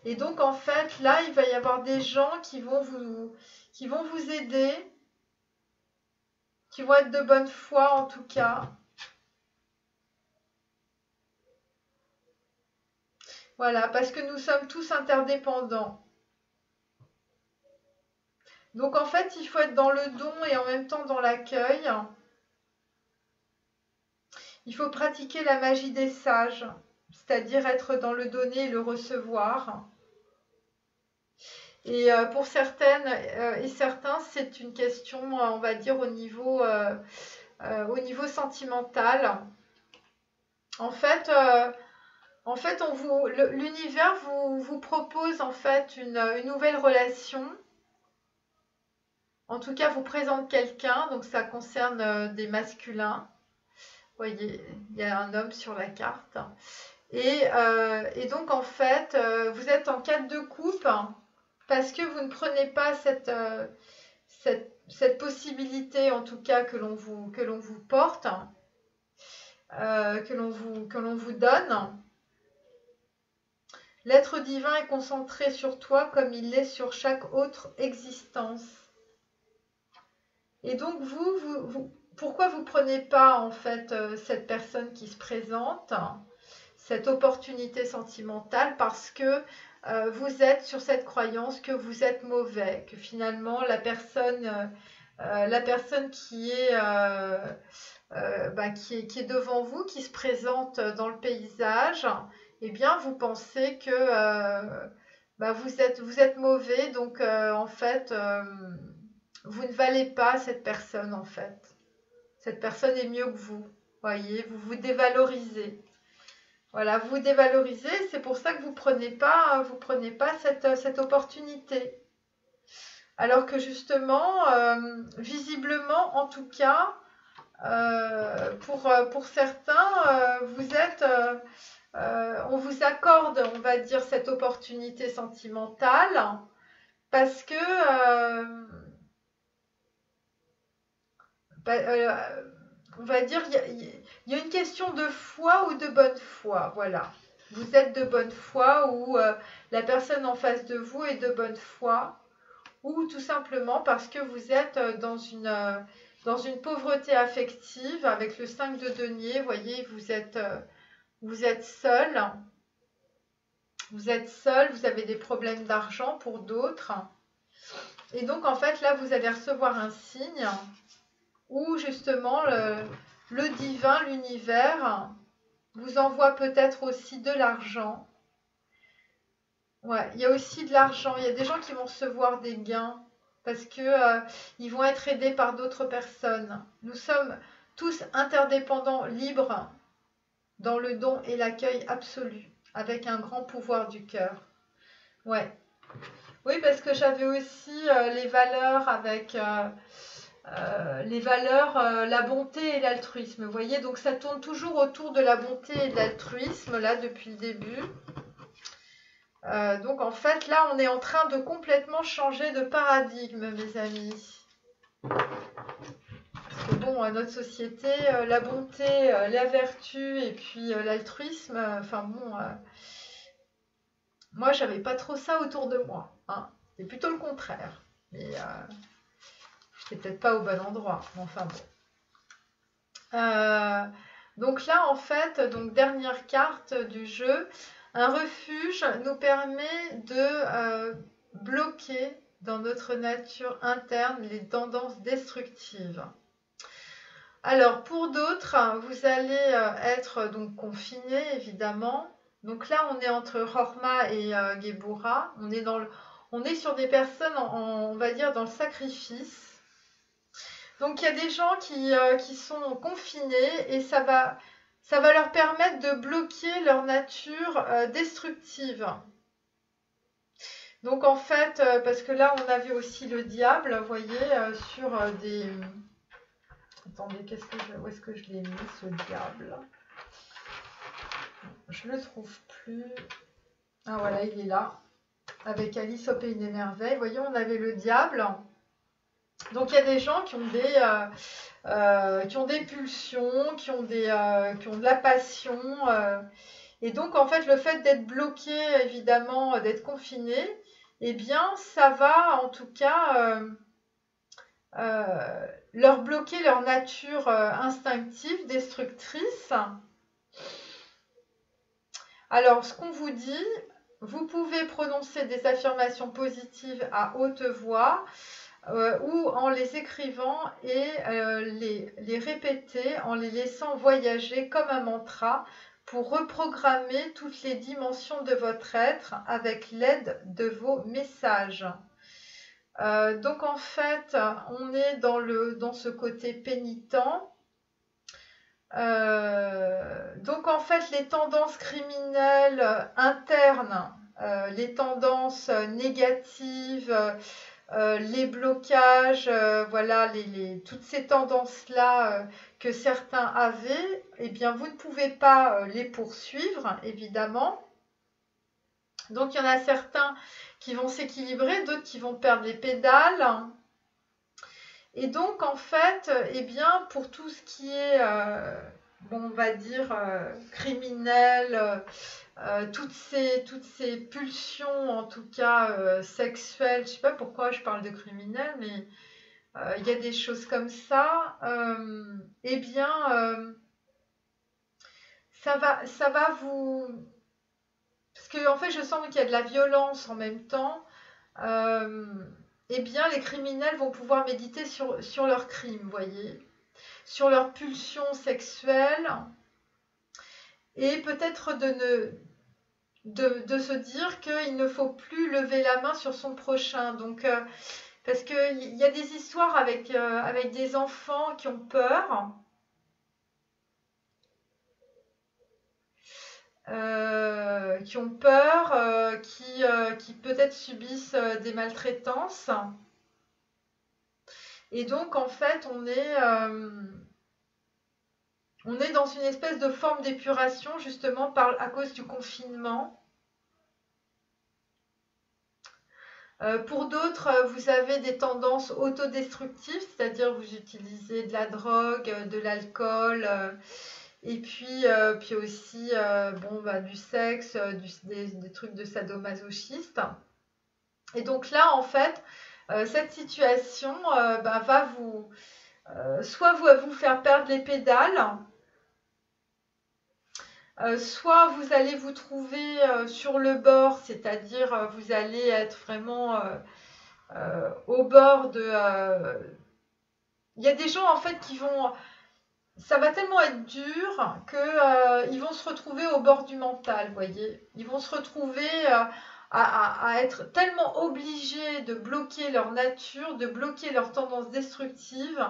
Speaker 1: Et donc, en fait, là, il va y avoir des gens qui vont vous aider, qui vont être de bonne foi en tout cas. Voilà, parce que nous sommes tous interdépendants. Donc en fait, il faut être dans le don et en même temps dans l'accueil. Il faut pratiquer la magie des sages, c'est-à-dire être dans le donner et le recevoir. Et pour certaines et certains, c'est une question, on va dire, au niveau sentimental. En fait, l'univers vous propose en fait une nouvelle relation. En tout cas, vous présente quelqu'un, donc ça concerne des masculins. Vous voyez, il y a un homme sur la carte. Et donc, en fait, vous êtes en 4 de coupe parce que vous ne prenez pas cette possibilité, en tout cas, que l'on vous porte, que l'on vous donne. L'être divin est concentré sur toi comme il l'est sur chaque autre existence. Et donc, pourquoi vous ne prenez pas, en fait, cette personne qui se présente, cette opportunité sentimentale? Parce que vous êtes sur cette croyance que vous êtes mauvais, que finalement, la personne qui est devant vous, qui se présente dans le paysage, eh bien, vous pensez que vous êtes mauvais, donc en fait, vous ne valez pas cette personne, en fait. Cette personne est mieux que vous, voyez, vous vous dévalorisez. Voilà, vous vous dévalorisez, c'est pour ça que vous prenez pas cette opportunité. Alors que justement, visiblement, en tout cas, pour certains, on vous accorde, on va dire, cette opportunité sentimentale parce que, on va dire, il y a une question de foi ou de bonne foi, voilà. Vous êtes de bonne foi ou la personne en face de vous est de bonne foi ou tout simplement parce que vous êtes dans une pauvreté affective avec le 5 de denier, vous voyez, vous êtes seul, vous avez des problèmes d'argent pour d'autres. Et donc, en fait, là, vous allez recevoir un signe où, justement, le divin, l'univers, vous envoie peut-être aussi de l'argent. Ouais, il y a aussi de l'argent. Il y a des gens qui vont recevoir des gains parce que ils vont être aidés par d'autres personnes. Nous sommes tous interdépendants, libres dans le don et l'accueil absolu, avec un grand pouvoir du cœur. Ouais. Oui, parce que j'avais aussi les valeurs la bonté et l'altruisme. Vous voyez, donc ça tourne toujours autour de la bonté et de l'altruisme, là, depuis le début. Donc en fait, là, on est en train de complètement changer de paradigme, mes amis. Parce que bon, notre société, la bonté, la vertu et puis l'altruisme, enfin bon, moi, j'avais pas trop ça autour de moi. Hein. C'est plutôt le contraire. Mais j'étais peut-être pas au bon endroit. Mais enfin bon. Donc là, en fait, donc dernière carte du jeu, un refuge nous permet de bloquer dans notre nature interne les tendances destructives. Alors, pour d'autres, vous allez être donc confiné, évidemment. Donc là, on est entre Horma et Gebura. On est sur des personnes, on va dire, dans le sacrifice. Donc, il y a des gens qui sont confinés et ça va leur permettre de bloquer leur nature destructive. Donc, en fait, parce que là, on avait aussi le diable, vous voyez, sur des... Attendez, où est-ce que je l'ai mis, ce diable? Je le trouve plus. Ah voilà, il est là. Avec Alice au Pays des Merveilles. Vous voyez, on avait le diable. Donc il y a des gens qui ont des pulsions, qui ont de la passion. Et donc en fait, le fait d'être bloqué, évidemment, d'être confiné, eh bien, ça va en tout cas leur bloquer leur nature instinctive, destructrice. Alors, ce qu'on vous dit, vous pouvez prononcer des affirmations positives à haute voix ou en les écrivant et les répéter en les laissant voyager comme un mantra pour reprogrammer toutes les dimensions de votre être avec l'aide de vos messages. Donc en fait, on est dans ce côté pénitent. Donc en fait, les tendances criminelles internes, les tendances négatives, les blocages, voilà, toutes ces tendances-là que certains avaient, eh bien, vous ne pouvez pas les poursuivre, évidemment. Donc il y en a certains qui vont s'équilibrer, d'autres qui vont perdre les pédales. Et donc, en fait, eh bien, pour tout ce qui est, bon, on va dire, criminel, toutes ces pulsions, en tout cas sexuelles, je ne sais pas pourquoi je parle de criminel, mais il y a des choses comme ça, eh bien, ça va vous... Parce que, en fait, je sens qu'il y a de la violence en même temps. Eh bien, les criminels vont pouvoir méditer sur leurs crimes, vous voyez, sur leurs pulsions sexuelles, et peut-être de se dire qu'il ne faut plus lever la main sur son prochain. Donc, parce qu'il y a des histoires avec des enfants qui ont peur. qui ont peur, qui peut-être subissent des maltraitances. Et donc, en fait, on est dans une espèce de forme d'épuration, justement, à cause du confinement. Pour d'autres, vous avez des tendances autodestructives, c'est-à-dire vous utilisez de la drogue, de l'alcool, et puis aussi bon, bah, du sexe, des trucs de sadomasochiste. Et donc là, en fait, cette situation bah, va soit vous faire perdre les pédales, soit vous allez vous trouver sur le bord, c'est-à-dire vous allez être vraiment au bord de... Il y a des gens en fait qui vont... Ça va tellement être dur qu'ils vont se retrouver au bord du mental, vous voyez. Ils vont se retrouver à être tellement obligés de bloquer leur nature, de bloquer leurs tendances destructives,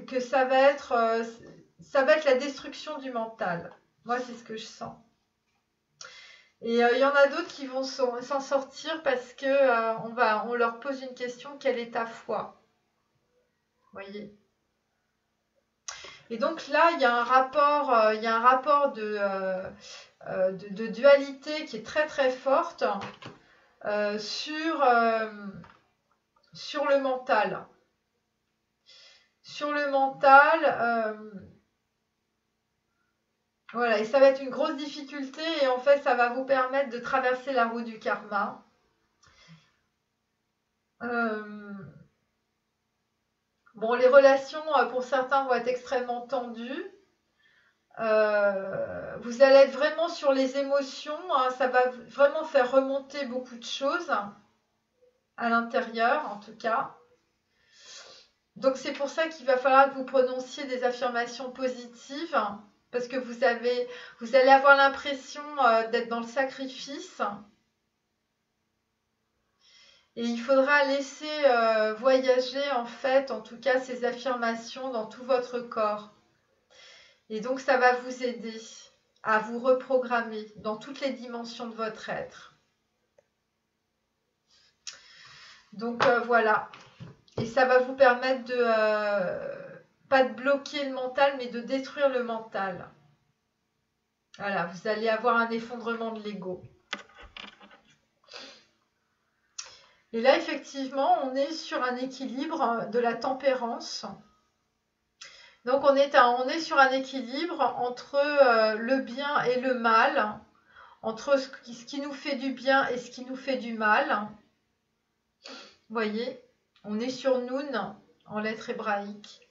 Speaker 1: que ça va être la destruction du mental. Moi, c'est ce que je sens. Et il y en a d'autres qui vont s'en sortir parce que on leur pose une question, quelle est ta foi? Vous voyez. Et donc là, il y a un rapport de dualité qui est très très forte sur le mental. Sur le mental, voilà, et ça va être une grosse difficulté et en fait, ça va vous permettre de traverser la roue du karma. Bon, les relations, pour certains, vont être extrêmement tendues. Vous allez être vraiment sur les émotions, hein, ça va vraiment faire remonter beaucoup de choses à l'intérieur, en tout cas. Donc, c'est pour ça qu'il va falloir que vous prononciez des affirmations positives, parce que vous allez avoir l'impression d'être dans le sacrifice. Et il faudra laisser voyager, en fait, en tout cas, ces affirmations dans tout votre corps. Et donc, ça va vous aider à vous reprogrammer dans toutes les dimensions de votre être. Donc, voilà. Et ça va vous permettre de, pas de bloquer le mental, mais de détruire le mental. Voilà, vous allez avoir un effondrement de l'ego. Et là, effectivement, on est sur un équilibre de la tempérance. Donc, on est sur un équilibre entre le bien et le mal, entre ce qui nous fait du bien et ce qui nous fait du mal. Vous voyez, on est sur Noun en lettres hébraïques.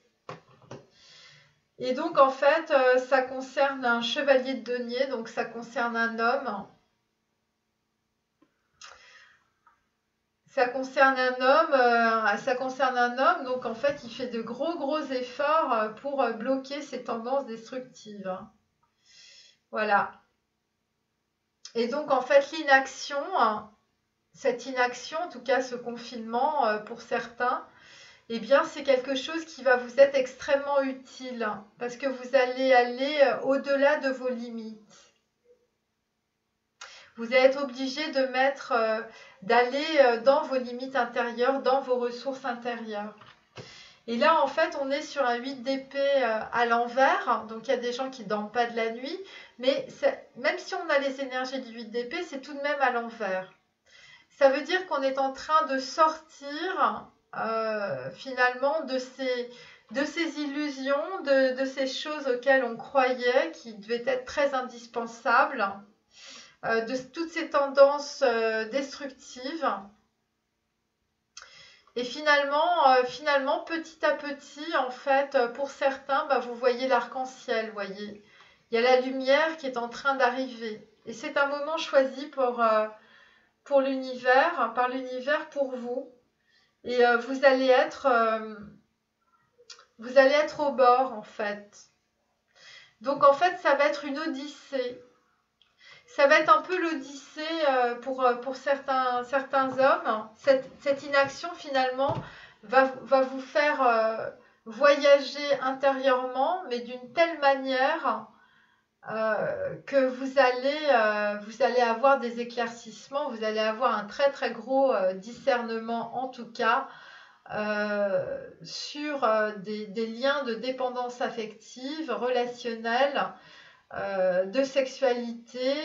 Speaker 1: Et donc, en fait, ça concerne un chevalier de denier, donc ça concerne un homme. Ça concerne un homme, donc en fait, il fait de gros efforts pour bloquer ses tendances destructives. Voilà. Et donc, en fait, l'inaction, cette inaction, en tout cas ce confinement, pour certains, eh bien, c'est quelque chose qui va vous être extrêmement utile, parce que vous allez aller au-delà de vos limites. Vous allez être obligé d'aller dans vos limites intérieures, dans vos ressources intérieures. Et là, en fait, on est sur un 8 d'épée à l'envers. Donc, il y a des gens qui ne dorment pas de la nuit. Mais même si on a les énergies du 8 d'épée, c'est tout de même à l'envers. Ça veut dire qu'on est en train de sortir, finalement, de ces illusions, de ces choses auxquelles on croyait, qui devaient être très indispensables. De toutes ces tendances destructives. Et finalement, petit à petit, en fait, pour certains, bah, vous voyez l'arc-en-ciel, voyez. Il y a la lumière qui est en train d'arriver. Et c'est un moment choisi pour l'univers, par l'univers pour vous. Et vous allez être au bord, en fait. Donc, en fait, ça va être une odyssée. Ça va être un peu l'odyssée pour certains hommes. Cette inaction, finalement, va vous faire voyager intérieurement, mais d'une telle manière que vous allez avoir des éclaircissements, vous allez avoir un très très gros discernement en tout cas sur des liens de dépendance affective, relationnelle, de sexualité,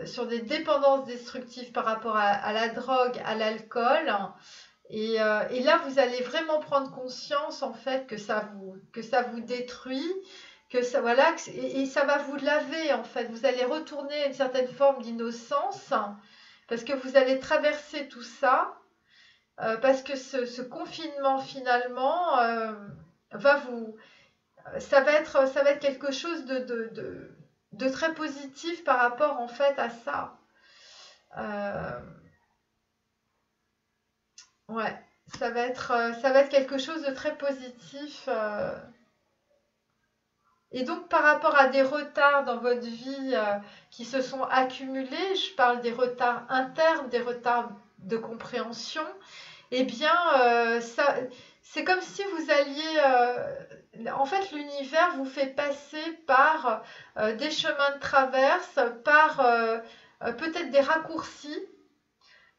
Speaker 1: sur des dépendances destructives par rapport à la drogue, à l'alcool. Et là, vous allez vraiment prendre conscience en fait que ça vous détruit, que ça voilà, et ça va vous laver en fait. Vous allez retourner à une certaine forme d'innocence parce que vous allez traverser tout ça, parce que ce confinement finalement va vous ça va être quelque chose de très positif par rapport en fait à ça. Ouais, ça va être quelque chose de très positif. Et donc par rapport à des retards dans votre vie qui se sont accumulés, je parle des retards internes, des retards de compréhension, eh bien c'est comme si vous alliez... en fait, l'univers vous fait passer par des chemins de traverse, par peut-être des raccourcis,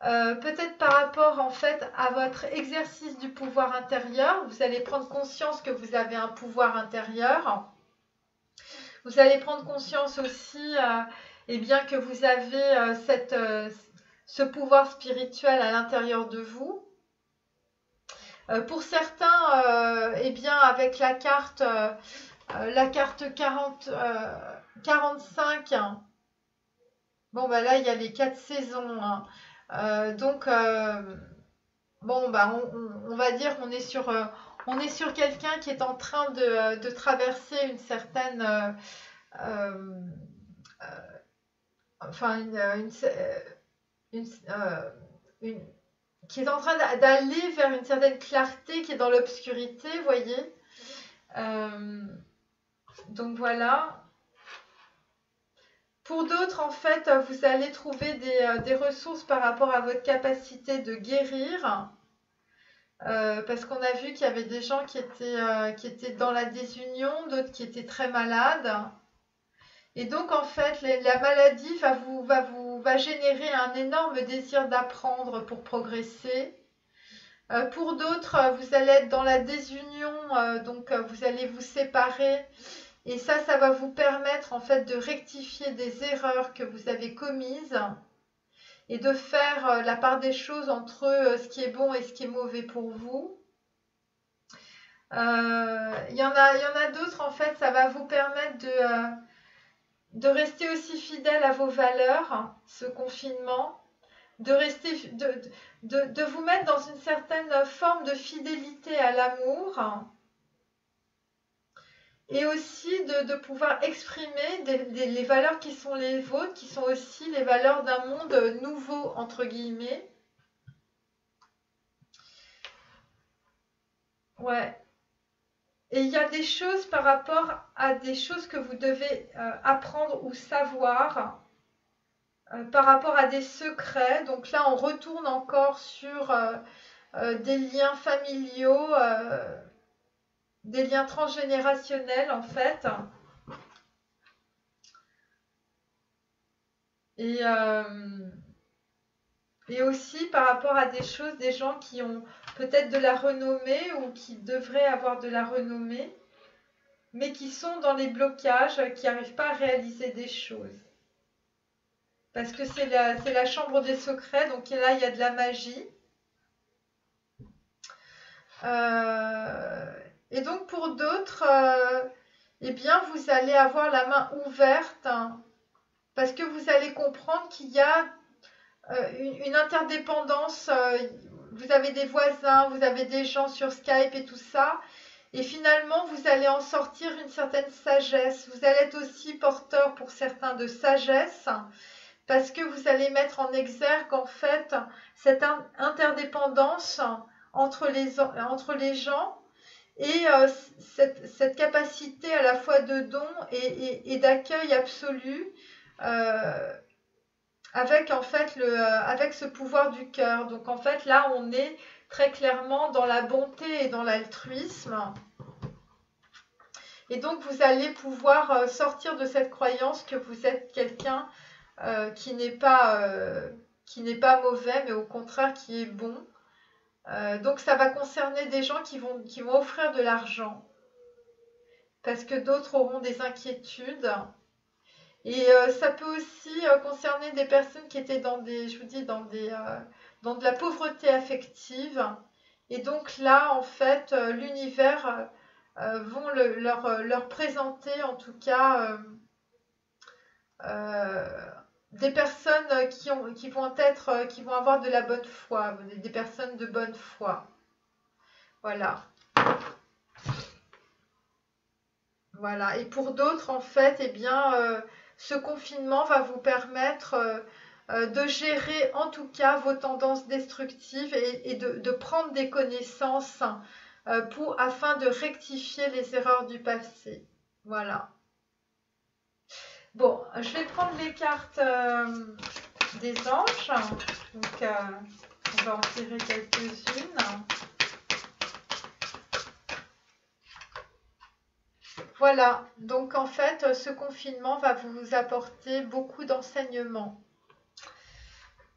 Speaker 1: peut-être par rapport en fait à votre exercice du pouvoir intérieur. Vous allez prendre conscience que vous avez un pouvoir intérieur. Vous allez prendre conscience aussi eh bien, que vous avez ce pouvoir spirituel à l'intérieur de vous. Pour certains, eh bien, avec la carte 45, bon, bah là, il y a les 4 saisons. Hein. Donc, bon, bah, on va dire qu'on est sur quelqu'un qui est en train de traverser une certaine... enfin, une, qui est en train d'aller vers une certaine clarté qui est dans l'obscurité, vous voyez. Donc voilà. Pour d'autres, en fait, vous allez trouver des ressources par rapport à votre capacité de guérir. Parce qu'on a vu qu'il y avait des gens qui étaient dans la désunion, d'autres qui étaient très malades. Et donc, en fait, la maladie va générer un énorme désir d'apprendre pour progresser. Pour d'autres, vous allez être dans la désunion, donc vous allez vous séparer. Et ça va vous permettre en fait de rectifier des erreurs que vous avez commises et de faire la part des choses entre ce qui est bon et ce qui est mauvais pour vous. Il y en a d'autres, en fait, ça va vous permettre de rester aussi fidèle à vos valeurs, ce confinement, de vous mettre dans une certaine forme de fidélité à l'amour et aussi de pouvoir exprimer les valeurs qui sont les vôtres, qui sont aussi les valeurs d'un monde nouveau, entre guillemets. Ouais. Et il y a des choses par rapport à des choses que vous devez apprendre ou savoir par rapport à des secrets. Donc là, on retourne encore sur des liens familiaux, des liens transgénérationnels en fait. Et aussi par rapport à des choses, des gens qui ont peut-être de la renommée ou qui devraient avoir de la renommée, mais qui sont dans les blocages, qui n'arrivent pas à réaliser des choses. Parce que c'est la chambre des secrets, donc là, il y a de la magie. Et donc, pour d'autres, eh bien, vous allez avoir la main ouverte, hein, parce que vous allez comprendre qu'il y a une interdépendance. Vous avez des voisins, vous avez des gens sur Skype et tout ça. Et finalement, vous allez en sortir une certaine sagesse. Vous allez être aussi porteur pour certains de sagesse, parce que vous allez mettre en exergue en fait cette interdépendance entre les gens et cette capacité à la fois de don et d'accueil absolu avec en fait avec ce pouvoir du cœur. Donc en fait là on est très clairement dans la bonté et dans l'altruisme. Et donc, vous allez pouvoir sortir de cette croyance que vous êtes quelqu'un qui n'est pas mauvais, mais au contraire qui est bon. Donc, ça va concerner des gens qui vont offrir de l'argent parce que d'autres auront des inquiétudes. Et ça peut aussi concerner des personnes qui étaient dans dans de la pauvreté affective. Et donc là, en fait, l'univers vont leur présenter, en tout cas, des personnes qui vont avoir de la bonne foi, des personnes de bonne foi. Voilà. Voilà. Et pour d'autres, en fait, eh bien, ce confinement va vous permettre de gérer en tout cas vos tendances destructives et de prendre des connaissances afin de rectifier les erreurs du passé. Voilà. Bon, je vais prendre les cartes des anges. Donc, on va en tirer quelques-unes. Voilà, donc en fait, ce confinement va vous apporter beaucoup d'enseignements.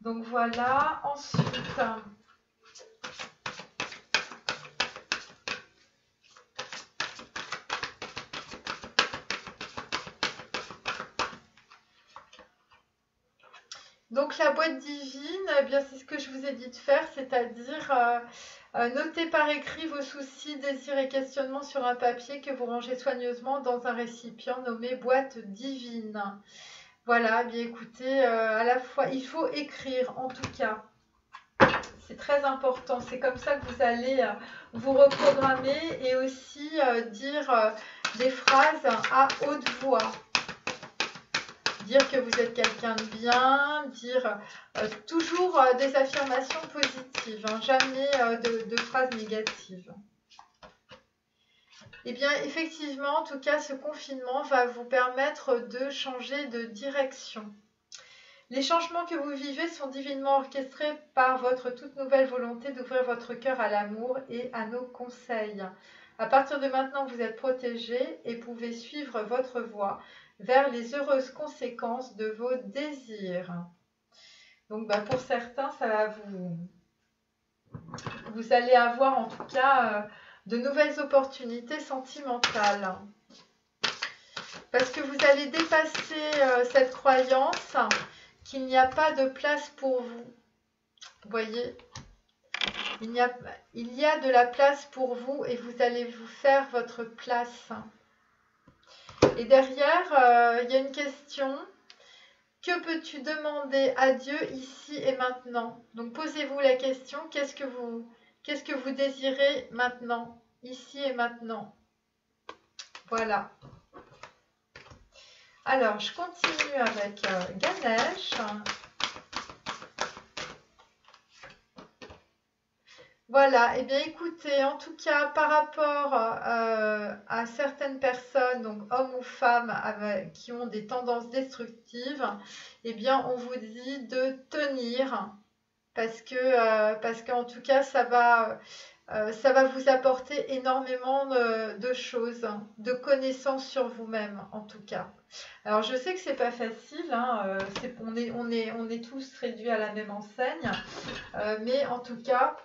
Speaker 1: Donc voilà, ensuite, donc la boîte divine, eh bien c'est ce que je vous ai dit de faire, c'est-à-dire notez par écrit vos soucis, désirs et questionnements sur un papier que vous rangez soigneusement dans un récipient nommé boîte divine. Voilà, bien écoutez, à la fois, il faut écrire en tout cas. C'est très important, c'est comme ça que vous allez vous reprogrammer et aussi dire des phrases à haute voix. Dire que vous êtes quelqu'un de bien, dire toujours des affirmations positives, hein, jamais de phrases négatives. Eh bien, effectivement, en tout cas, ce confinement va vous permettre de changer de direction. Les changements que vous vivez sont divinement orchestrés par votre toute nouvelle volonté d'ouvrir votre cœur à l'amour et à nos conseils. À partir de maintenant, vous êtes protégé et pouvez suivre votre voie vers les heureuses conséquences de vos désirs. Donc, pour certains, ça va vous allez avoir en tout cas de nouvelles opportunités sentimentales. Parce que vous allez dépasser cette croyance qu'il n'y a pas de place pour vous. Vous voyez, il y a de la place pour vous et vous allez vous faire votre place. Et derrière, il y a une question. Que peux-tu demander à Dieu ici et maintenant? Donc posez-vous la question, qu'est-ce que vous désirez maintenant, ici et maintenant? Voilà. Alors, je continue avec Ganesh. Voilà, et bien écoutez, en tout cas par rapport à certaines personnes, donc hommes ou femmes qui ont des tendances destructives, eh bien on vous dit de tenir parce qu'en tout cas ça va vous apporter énormément de choses, de connaissances sur vous-même en tout cas. Alors je sais que c'est pas facile, hein, on est tous réduits à la même enseigne, mais en tout cas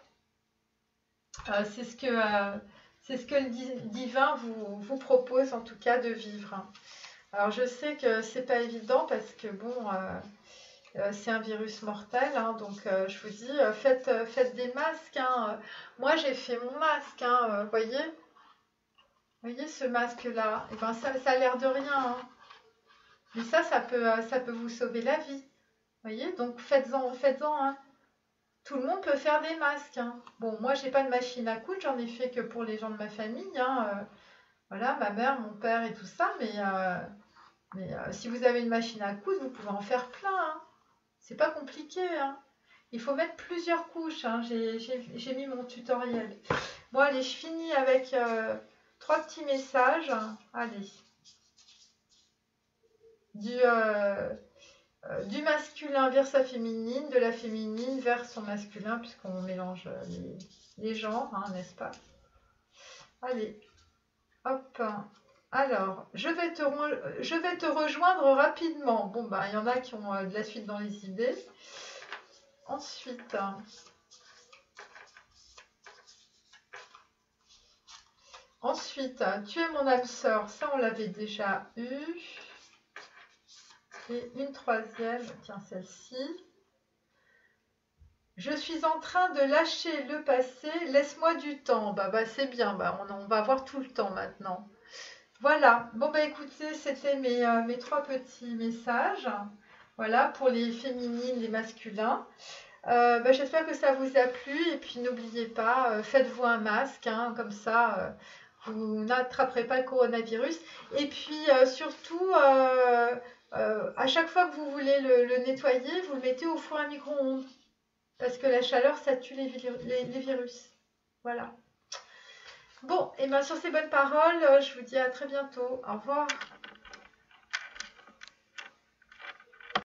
Speaker 1: c'est ce que le divin vous propose en tout cas de vivre. Alors je sais que c'est pas évident parce que bon, c'est un virus mortel, hein, donc je vous dis, faites des masques. Hein. Moi j'ai fait mon masque, hein, voyez ce masque-là, eh ben, ça a l'air de rien, hein. Mais ça peut vous sauver la vie. Voyez, donc faites-en, hein. Tout le monde peut faire des masques. Hein. Bon, moi, j'ai pas de machine à coudre, j'en ai fait que pour les gens de ma famille. Hein. Voilà, ma mère, mon père et tout ça. Mais si vous avez une machine à coudre, vous pouvez en faire plein. Hein. C'est pas compliqué. Hein. Il faut mettre plusieurs couches. Hein. J'ai mis mon tutoriel. Bon, allez, je finis avec 3 petits messages. Allez. Du masculin vers sa féminine, de la féminine vers son masculin, puisqu'on mélange les genres, hein, n'est-ce pas? Allez, hop, Alors, je vais te rejoindre rapidement. Bon, bah, il y en a qui ont de la suite dans les idées. Ensuite, tu es mon âme sœur. Ça, on l'avait déjà eu. Et une troisième, tiens, celle-ci. Je suis en train de lâcher le passé, laisse-moi du temps. Bah c'est bien, on va avoir tout le temps maintenant. Voilà, bon bah écoutez, c'était mes trois petits messages. Voilà, pour les féminines, les masculins. J'espère que ça vous a plu. Et puis n'oubliez pas, faites-vous un masque, hein, comme ça, vous n'attraperez pas le coronavirus. Et puis surtout, à chaque fois que vous voulez le nettoyer, vous le mettez au four à micro-ondes. Parce que la chaleur, ça tue les virus. Voilà. Bon, et bien sur ces bonnes paroles, je vous dis à très bientôt. Au revoir.